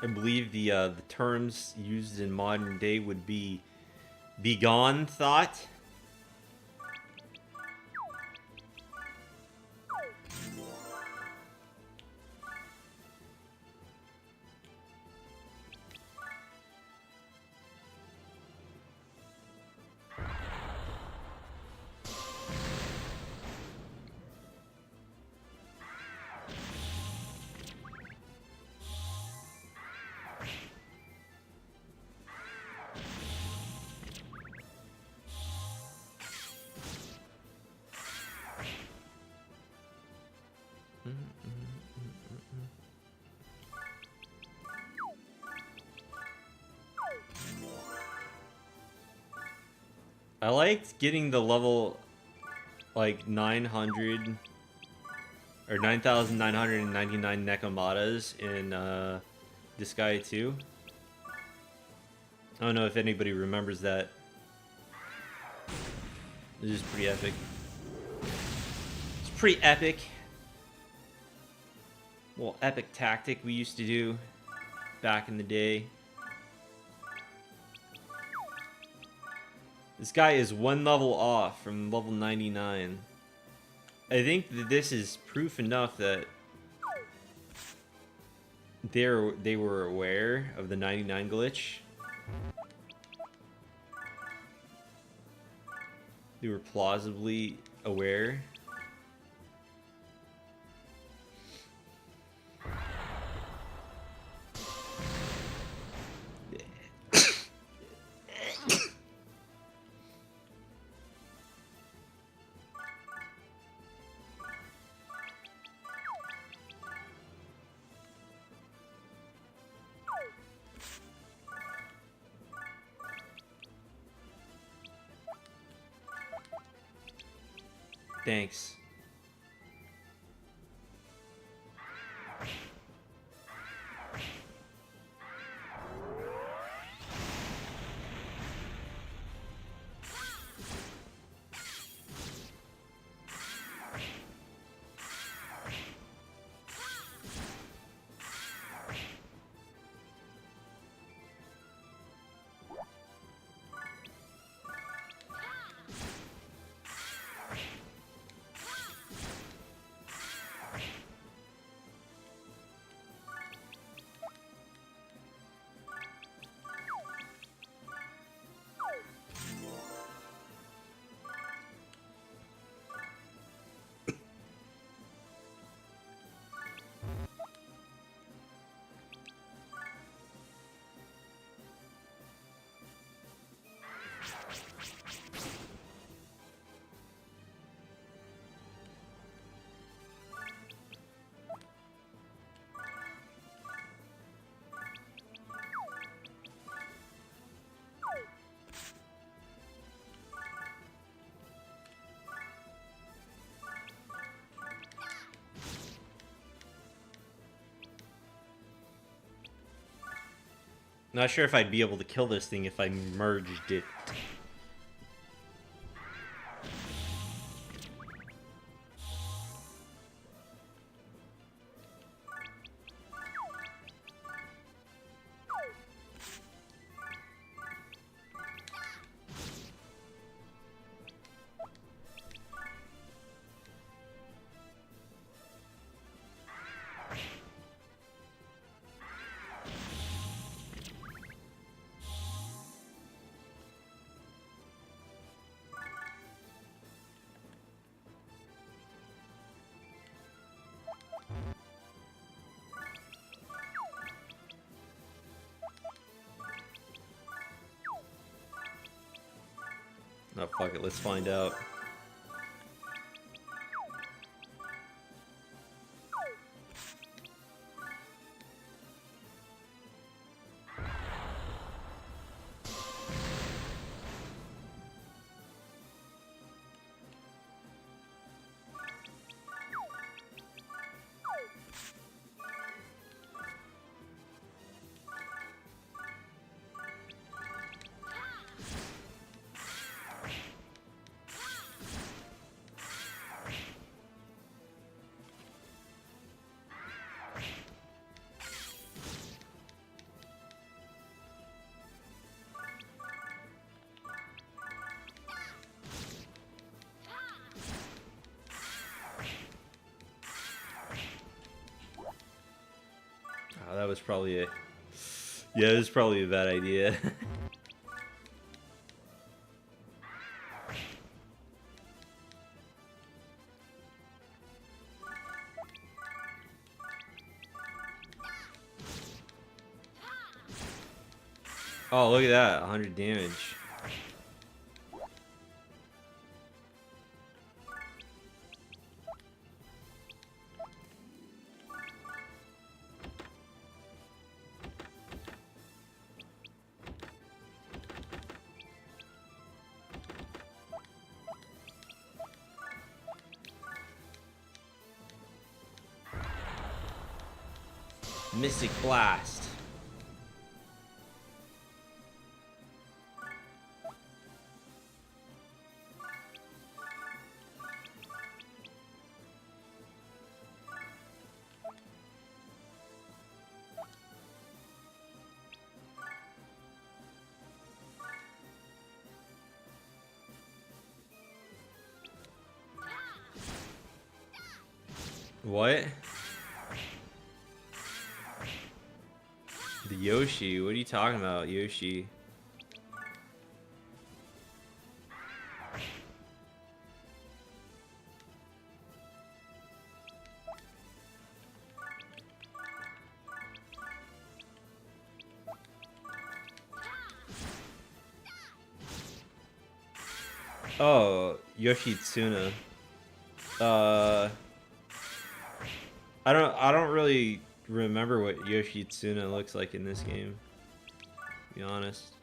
I believe the terms used in modern day would be begone thought. I liked getting the level like 900 or 9,999 Nekomatas in Disgaea 2. I don't know if anybody remembers that. This is pretty epic. It's pretty epic. Well, epic tactic we used to do back in the day. This guy is one level off from level 99. I think that this is proof enough that they were aware of the 99 glitch. They were plausibly aware. Thanks. Not sure if I'd be able to kill this thing if I merged it. Oh, fuck it, let's find out. Oh, that was probably a... Yeah, it was probably a bad idea. Oh, look at that. 100 damage. Mystic Blast. What? The Yoshi? What are you talking about, Yoshi? Oh, Yoshi Tsuna. I don't really remember what Yoshi Tsuna looks like in this game, to be honest.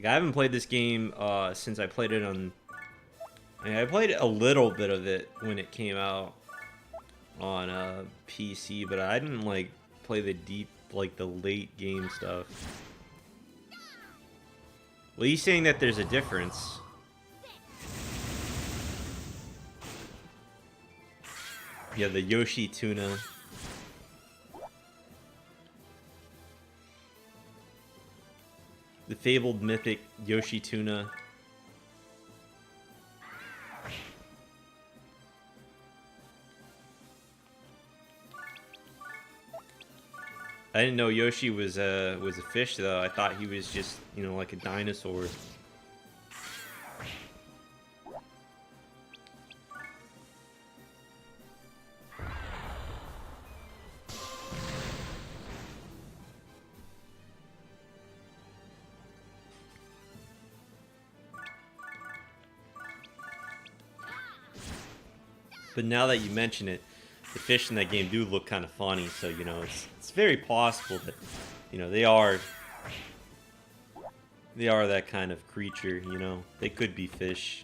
Like, I haven't played this game since I played it on... I mean, I played a little bit of it when it came out on PC, but I didn't, like, play the deep, like, the late game stuff. Well, he's saying that there's a difference. Yeah, the Yoshi tuna. The fabled mythic Yoshi tuna. I didn't know Yoshi was a fish though. I thought he was just, you know, like a dinosaur. But now that you mention it, the fish in that game do look kind of funny, so, you know, it's very possible that, you know, they are that kind of creature, you know. They could be fish.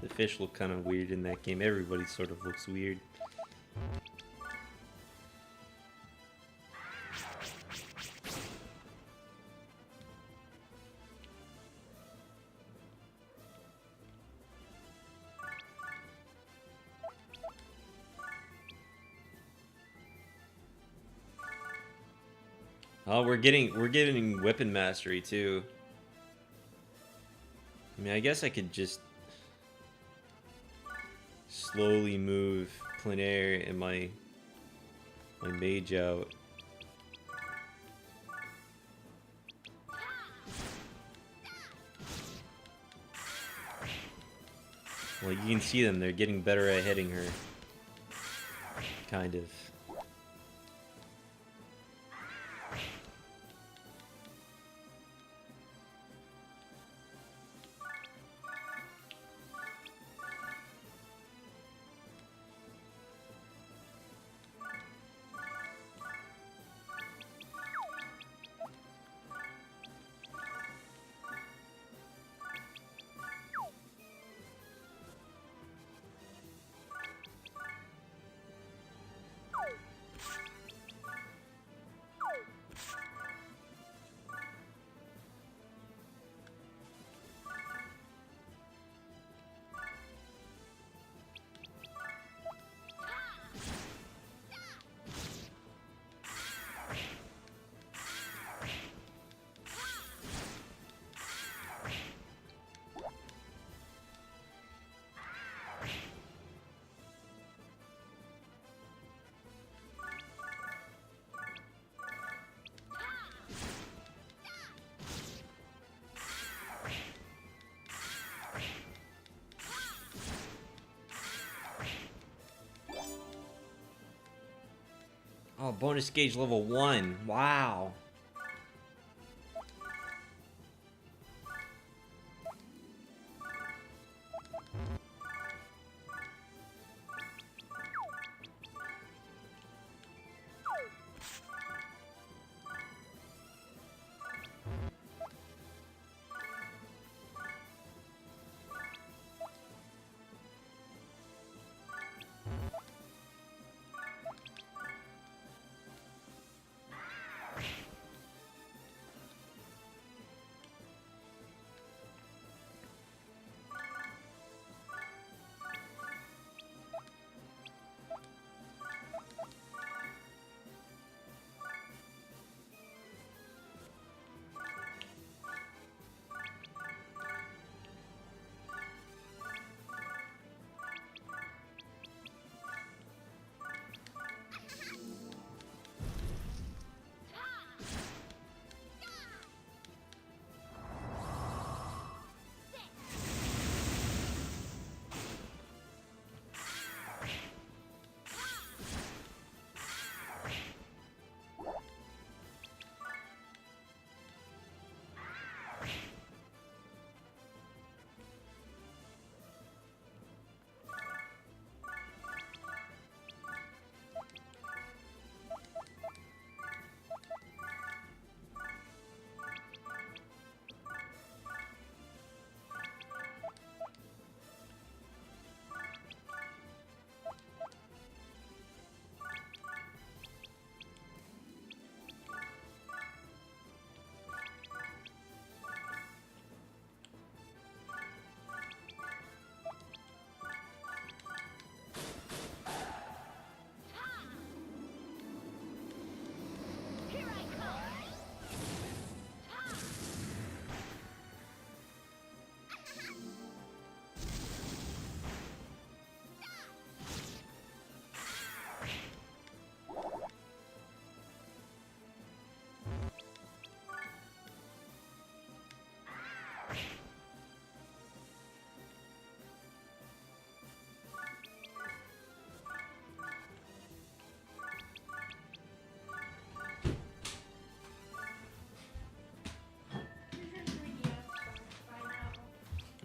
The fish look kind of weird in that game. Everybody sort of looks weird. Oh, we're getting weapon mastery too. I mean, I guess I could just slowly move plein air and my mage out. Well, you can see them, they're getting better at hitting her. Kind of. Oh, bonus gauge level 1. Wow.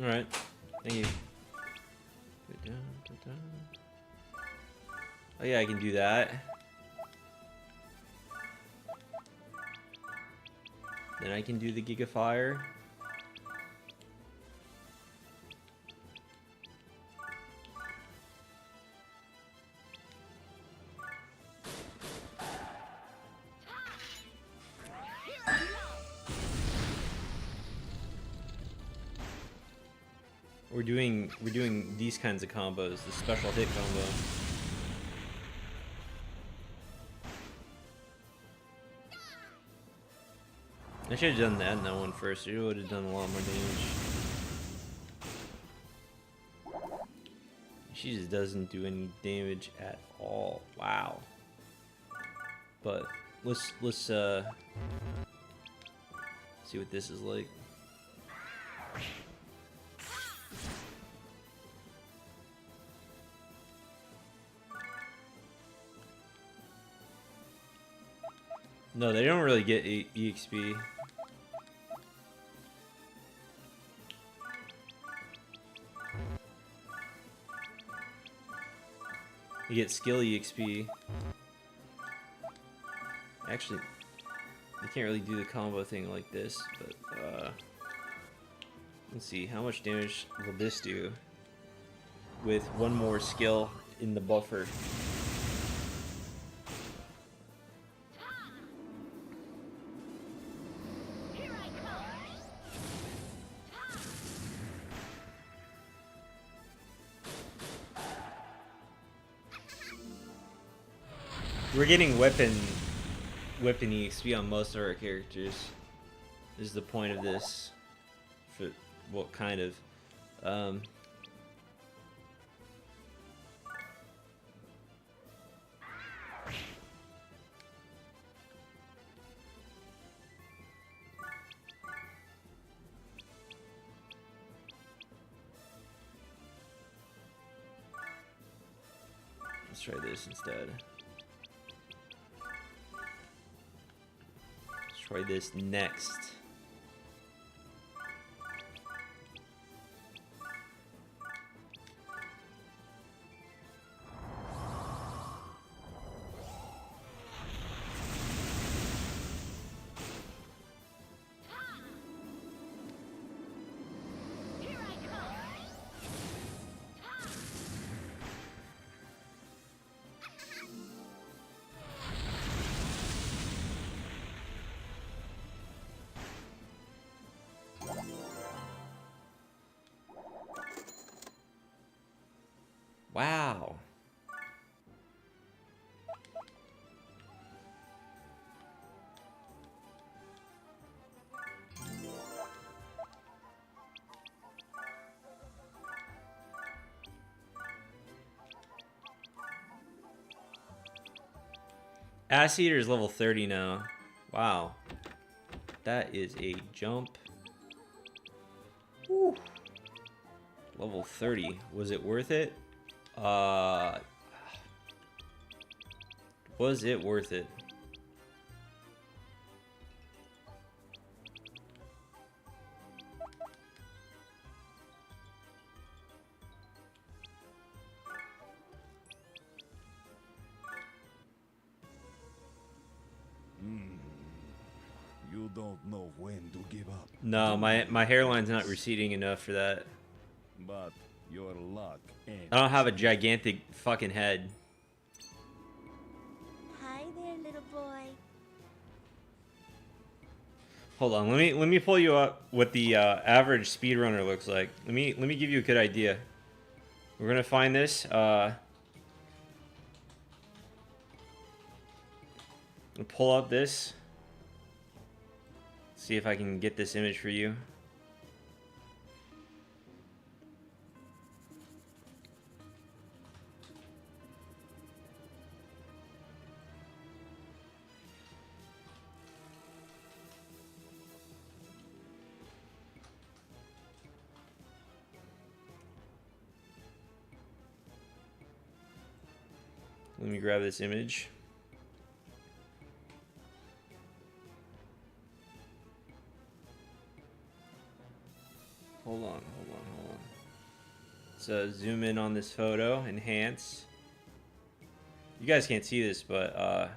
Alright. Thank you. Oh yeah, I can do that. Then I can do the Giga Fire. We're doing these kinds of combos, the special hit combo. I should have done that in that one first. It would have done a lot more damage. She just doesn't do any damage at all. Wow. But let's see what this is like. No, they don't really get EXP. You get skill EXP. Actually, you can't really do the combo thing like this, but let's see, how much damage will this do with one more skill in the buffer? We're getting weapon EXP on most of our characters. Is the point of this? For what kind of? Let's try this instead. Try this next. Wow. Ass Eater is level 30 now. Wow. That is a jump. Woo. Level 30. Was it worth it? Was it worth it? You don't know when to give up. No, my hairline's not receding enough for that. But your luck ain't. I don't have a gigantic fucking head. Hi there, little boy. Hold on, let me pull you up what the average speedrunner looks like. Let me give you a good idea. We're gonna find this. Pull up this. See if I can get this image for you. Let me grab this image. Hold on. Let's zoom in on this photo, enhance. You guys can't see this, but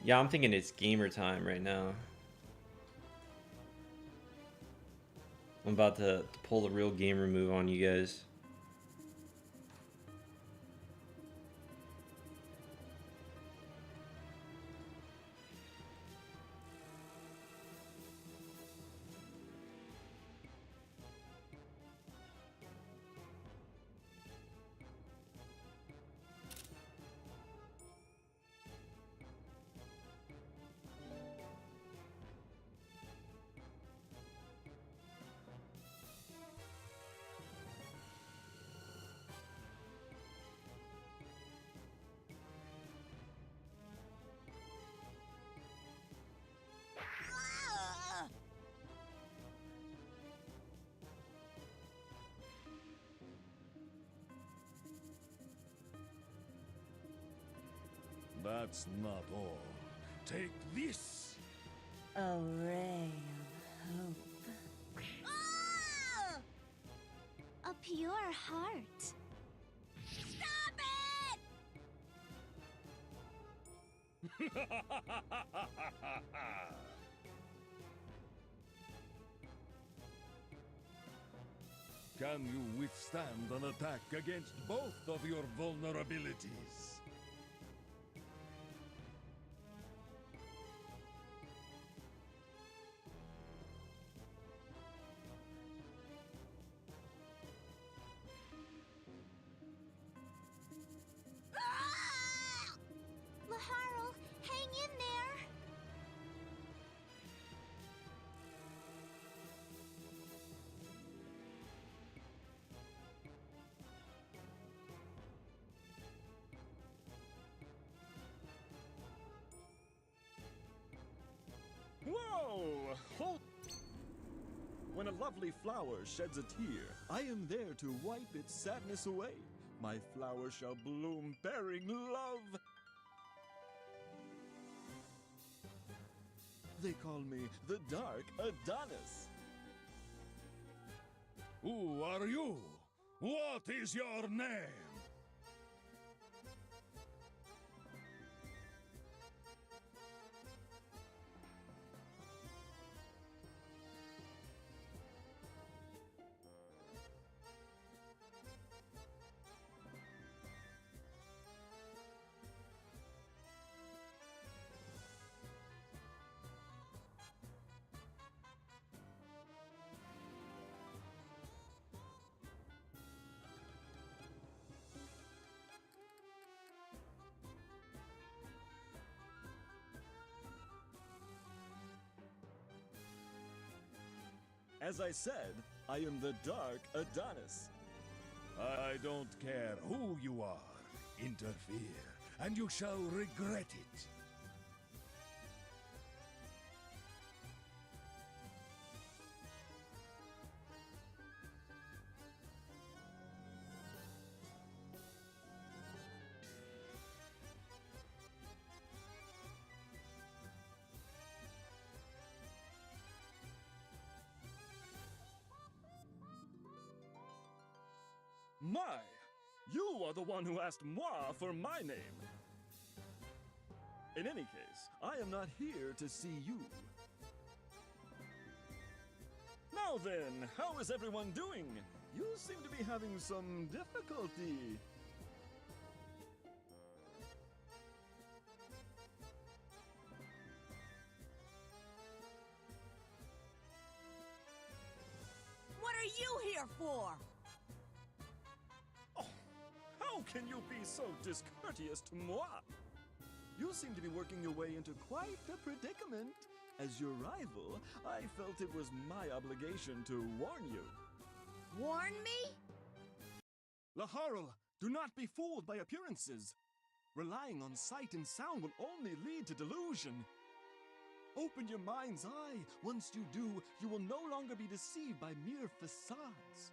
yeah, I'm thinking it's gamer time right now. I'm about to pull the real gamer move on you guys. Ah! That's not all. Take this! A ray of hope. Ah! A pure heart. Stop it! Can you withstand an attack against both of your vulnerabilities? Ah! Laharl, hang in there. Whoa! Hold! When a lovely flower sheds a tear, I am there to wipe its sadness away. My flower shall bloom, bearing love. They call me the Dark Adonis. Who are you? What is your name? As I said, I am the Dark Adonis. I don't care who you are. Interfere, and you shall regret it. My! You are the one who asked moi for my name. In any case, I am not here to see you. Now then, how is everyone doing? You seem to be having some difficulty. What are you here for? Oh, how can you be so discourteous to moi? You seem to be working your way into quite a predicament. As your rival, I felt it was my obligation to warn you. Warn me? Laharl, do not be fooled by appearances. Relying on sight and sound will only lead to delusion. Open your mind's eye. Once you do, you will no longer be deceived by mere facades.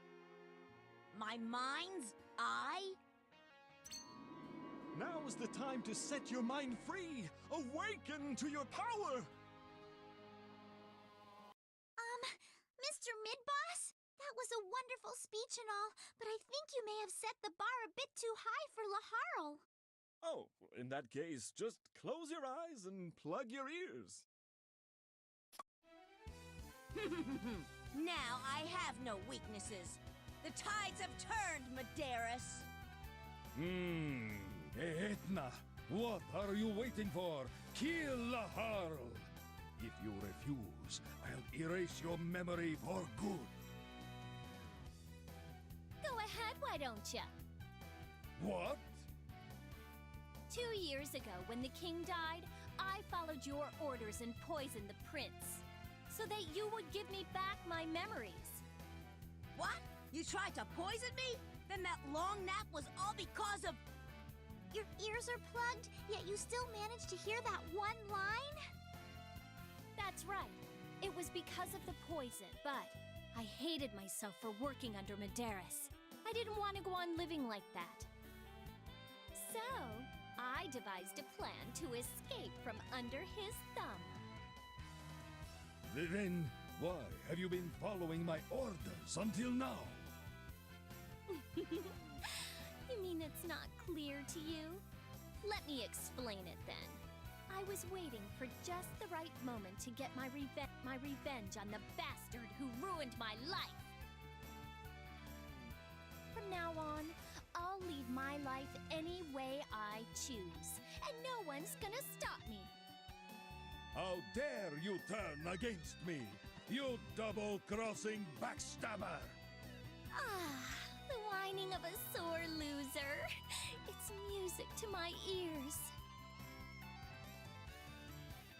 My mind's eye? Now is the time to set your mind free. Awaken to your power. Mr. Midboss? That was a wonderful speech and all, but I think you may have set the bar a bit too high for Laharl. Oh, in that case, just close your eyes and plug your ears. Now I have no weaknesses. The tides have turned, Medeiros. Etna, what are you waiting for? Kill Laharl! If you refuse, I'll erase your memory for good. Go ahead, why don't ya? What? 2 years ago, when the king died, I followed your orders and poisoned the prince, so that you would give me back my memories. What? You tried to poison me? Then that long nap was all because of... Your ears are plugged, yet you still managed to hear that one line? That's right. It was because of the poison, but I hated myself for working under Medeiros. I didn't want to go on living like that. So, I devised a plan to escape from under his thumb. Then why have you been following my orders until now? You mean it's not clear to you? Let me explain it then. I was waiting for just the right moment to get my revenge on the bastard who ruined my life. From now on, I'll lead my life any way I choose, and no one's gonna stop me. How dare you turn against me, you double-crossing backstabber! Ah, the whining of a sore loser. It's music to my ears.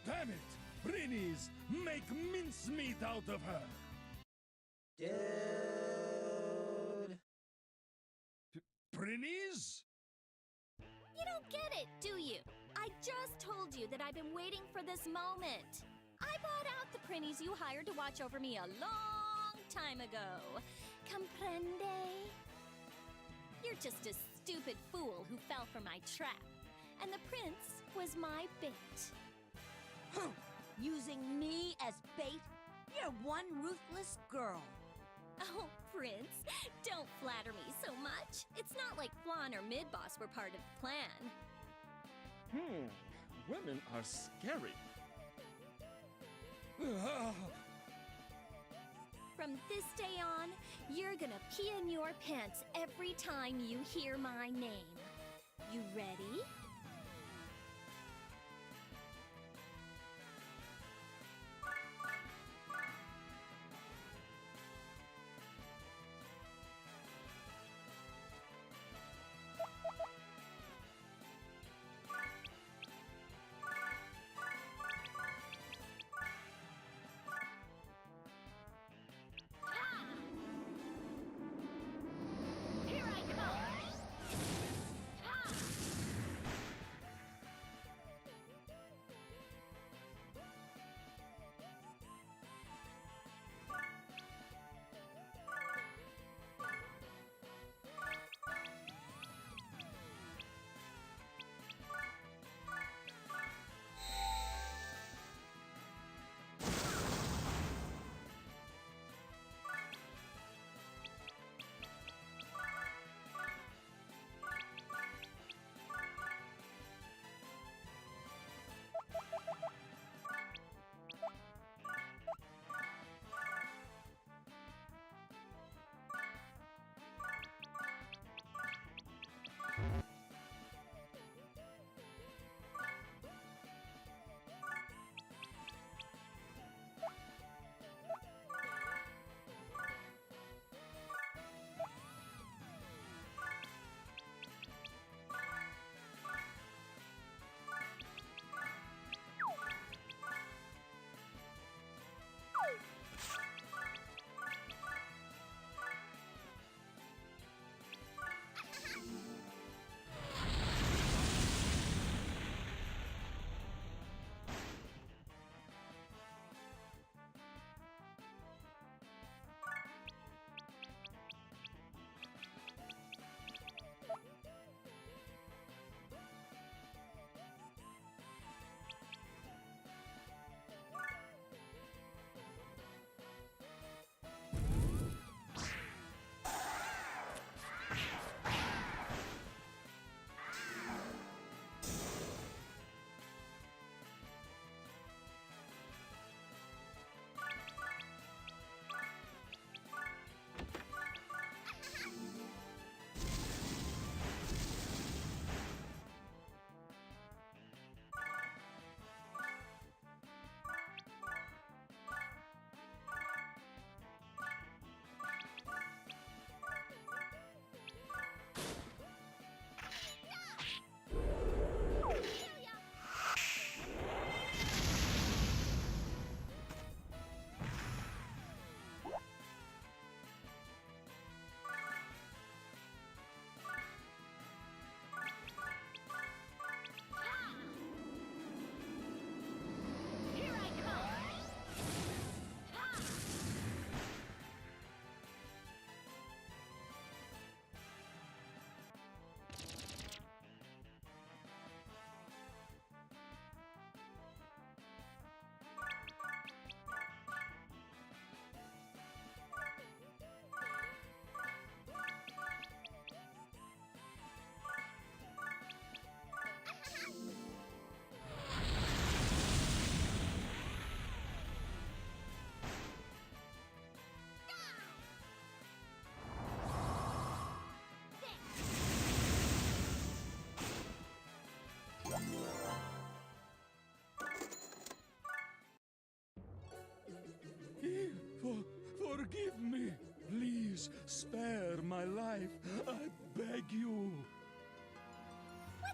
Damn it! Brinis, make mincemeat out of her! Dude. Brinis? You don't get it, do you? I just told you that I've been waiting for this moment. I bought out the prinnies you hired to watch over me a long time ago. Comprende? You're just a stupid fool who fell for my trap. And the prince was my bait. Using me as bait? You're one ruthless girl. Oh, Prince, don't flatter me so much. It's not like Flan or Midboss were part of the plan. Women are scary. From this day on, you're gonna pee in your pants every time you hear my name. You ready?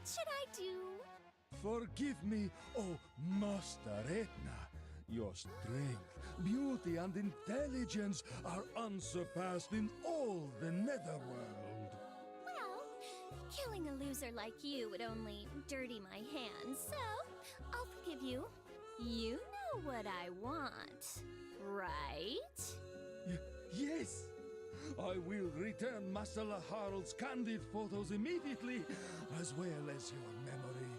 What should I do? Forgive me, oh Master Etna. Your strength, beauty, and intelligence are unsurpassed in all the Netherworld. Well, killing a loser like you would only dirty my hands, so I'll forgive you. You know what I want, right? Yes! I will return Master Laharl's candid photos immediately, as well as your memory.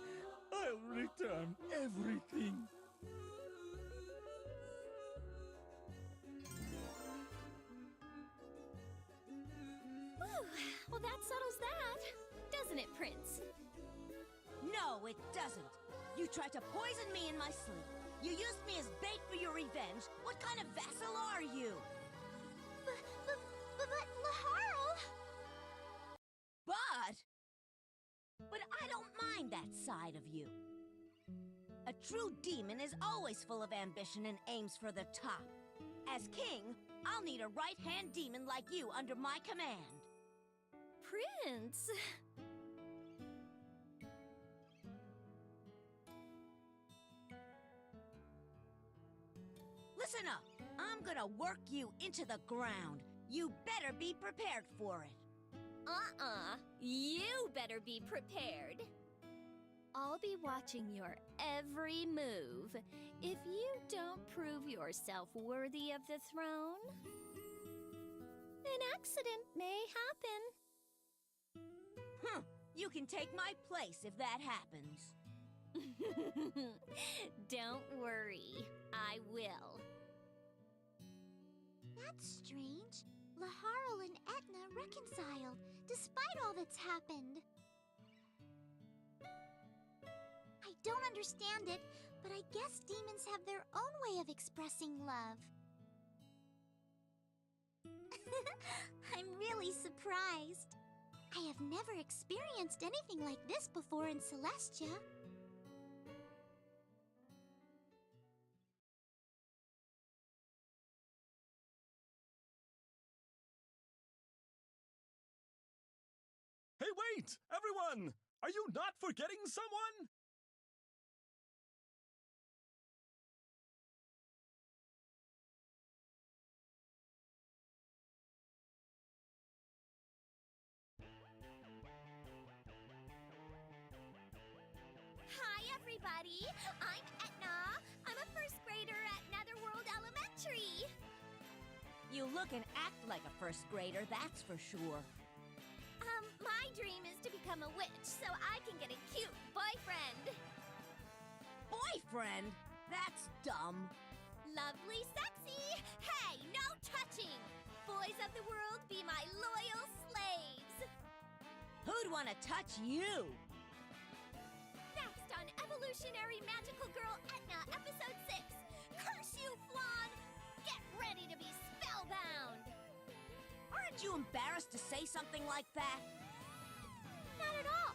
I'll return everything. Whew, well, that settles that, doesn't it, Prince? No, it doesn't. You tried to poison me in my sleep. You used me as bait for your revenge. What kind of vassal are you? But Laharl! But I don't mind that side of you. A true demon is always full of ambition and aims for the top. As king, I'll need a right-hand demon like you under my command. Prince! Listen up. I'm gonna work you into the ground. You better be prepared for it. You better be prepared. I'll be watching your every move. If you don't prove yourself worthy of the throne, an accident may happen. You can take my place if that happens. Don't worry, I will. That's strange. Laharl and Etna reconciled, despite all that's happened. I don't understand it, but I guess demons have their own way of expressing love. I'm really surprised. I have never experienced anything like this before in Celestia. Hey, wait! Everyone! Are you not forgetting someone? Hi, everybody! I'm Etna. I'm a first grader at Netherworld Elementary. You look and act like a first grader, that's for sure. My dream is to become a witch so I can get a cute boyfriend. Boyfriend? That's dumb. Lovely sexy! Hey, no touching! Boys of the world, be my loyal slaves! Who'd want to touch you? Next on Evolutionary Magical Girl Etna, Episode 6, Curse You, Flan! Get ready to be spellbound! Aren't you embarrassed to say something like that? Not at all!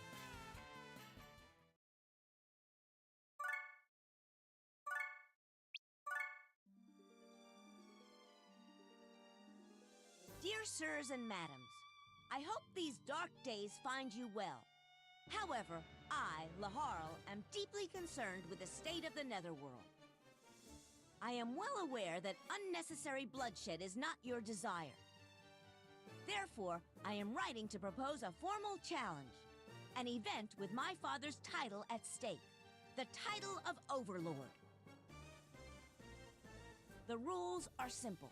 Dear sirs and madams, I hope these dark days find you well. However, I, Laharl, am deeply concerned with the state of the Netherworld. I am well aware that unnecessary bloodshed is not your desire. Therefore, I am writing to propose a formal challenge. An event with my father's title at stake. The title of Overlord. The rules are simple.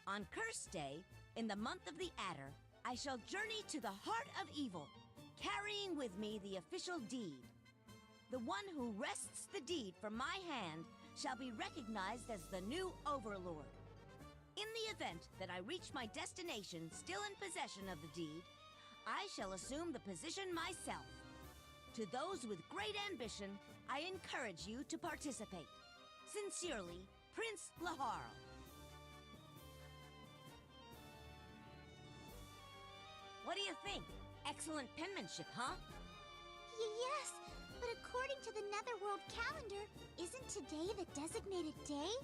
On Curse Day, in the month of the Adder, I shall journey to the heart of evil, carrying with me the official deed. The one who wrests the deed from my hand shall be recognized as the new Overlord. In the event that I reach my destination still in possession of the deed, I shall assume the position myself. To those with great ambition, I encourage you to participate. Sincerely, Prince Laharl. What do you think? Excellent penmanship, huh? Yes, but according to the Netherworld calendar, isn't today the designated day?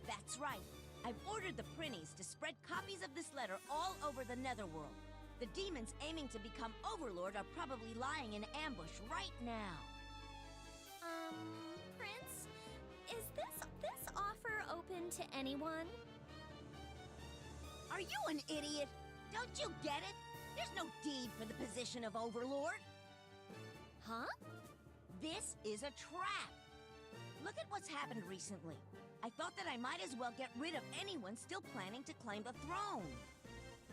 That's right. I've ordered the Prinnies to spread copies of this letter all over the Netherworld. The demons aiming to become Overlord are probably lying in ambush right now. Prince, is this offer open to anyone? Are you an idiot? Don't you get it? There's no deed for the position of Overlord. Huh? This is a trap. Look at what's happened recently. I thought that I might as well get rid of anyone still planning to claim the throne.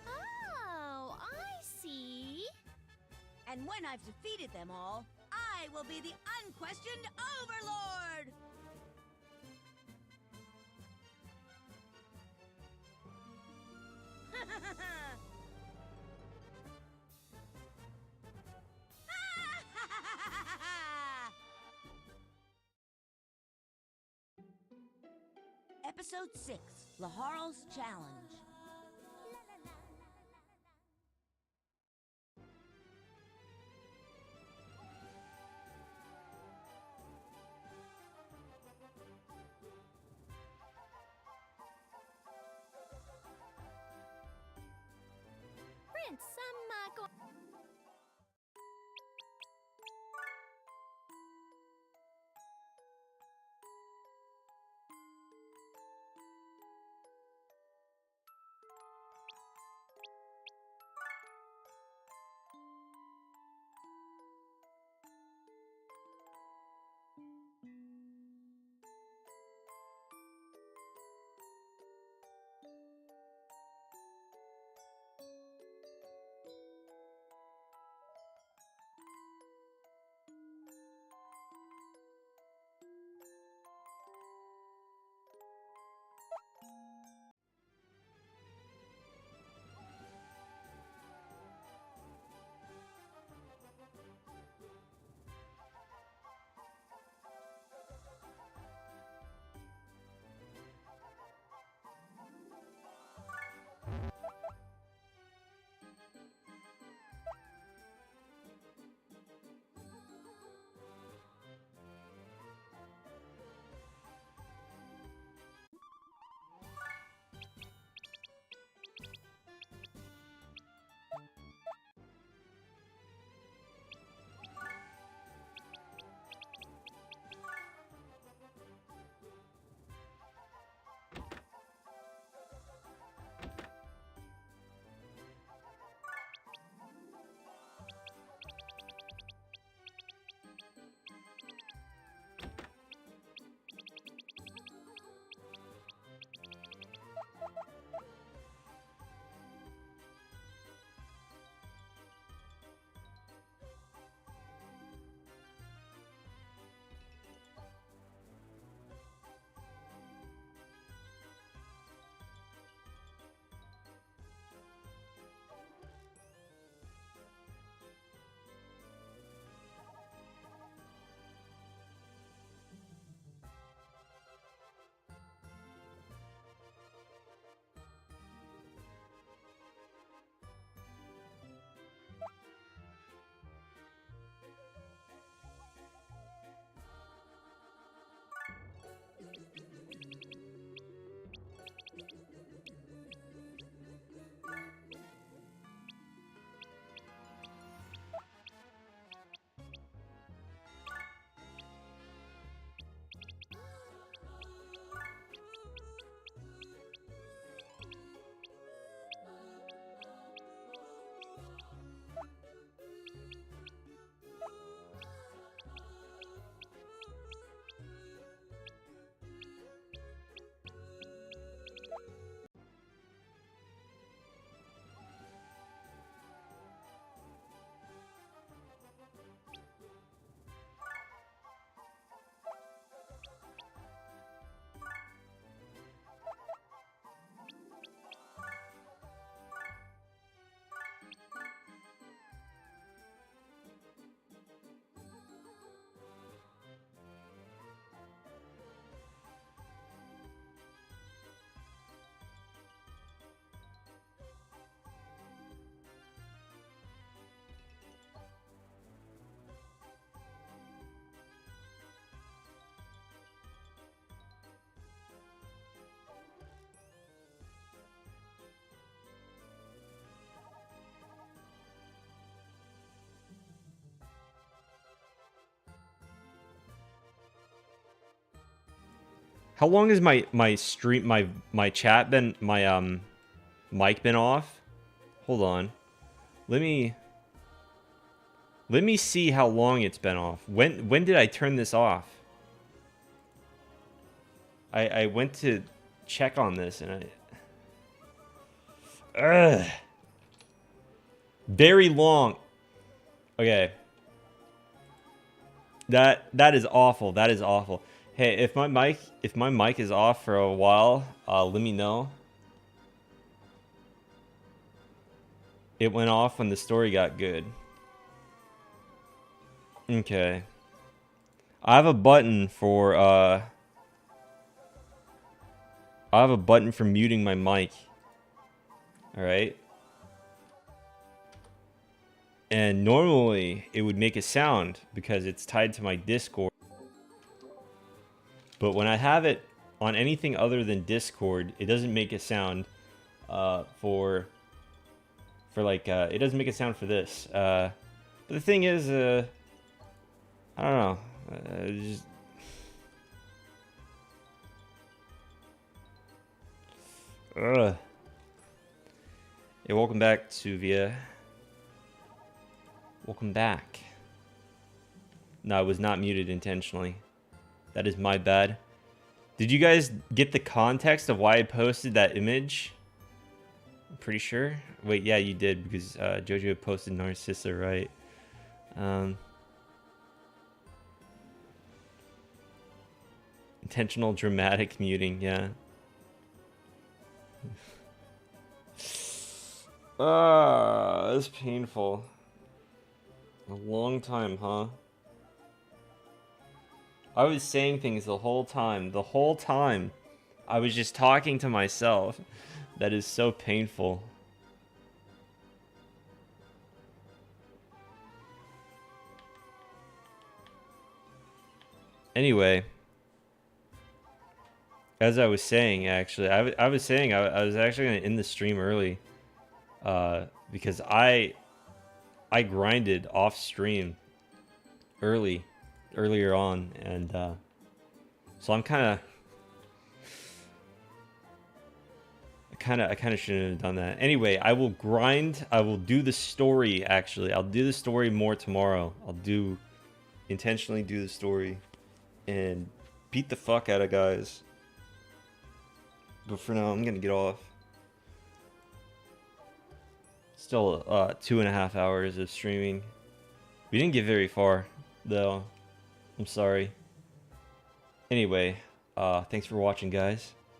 Oh, I see. And when I've defeated them all, I will be the unquestioned Overlord! Episode 6, Laharl's Challenge. Prince, How long has my stream my chat been mic been off? Hold on. Let me see how long it's been off. When did I turn this off? I went to check on this and ugh. Very long. Okay. That is awful. That is awful. Hey, if my mic is off for a while, let me know. It went off when the story got good. Okay. I have a button for muting my mic. All right. And normally it would make a sound because it's tied to my Discord. But when I have it on anything other than Discord, it doesn't make a sound for like it doesn't make a sound for this. But the thing is, I don't know. Just ugh. Hey, welcome back, Suvia. Welcome back. No, I was not muted intentionally. That is my bad. Did you guys get the context of why I posted that image? I'm pretty sure. Wait, yeah, you did, because Jojo posted Narcissa, right? Intentional dramatic muting, yeah. That's painful. A long time, huh? I was saying things the whole time. The whole time. I was just talking to myself. That is so painful. Anyway. As I was saying, actually, I was saying I was actually going to end the stream early. Because I grinded off stream earlier on, and so I kind of shouldn't have done that. Anyway, I will grind. I will do the story. Actually, I'll do the story more tomorrow. I'll intentionally do the story and beat the fuck out of guys. But for now, I'm gonna get off. Still 2.5 hours of streaming. We didn't get very far, though. I'm sorry. Anyway, thanks for watching, guys.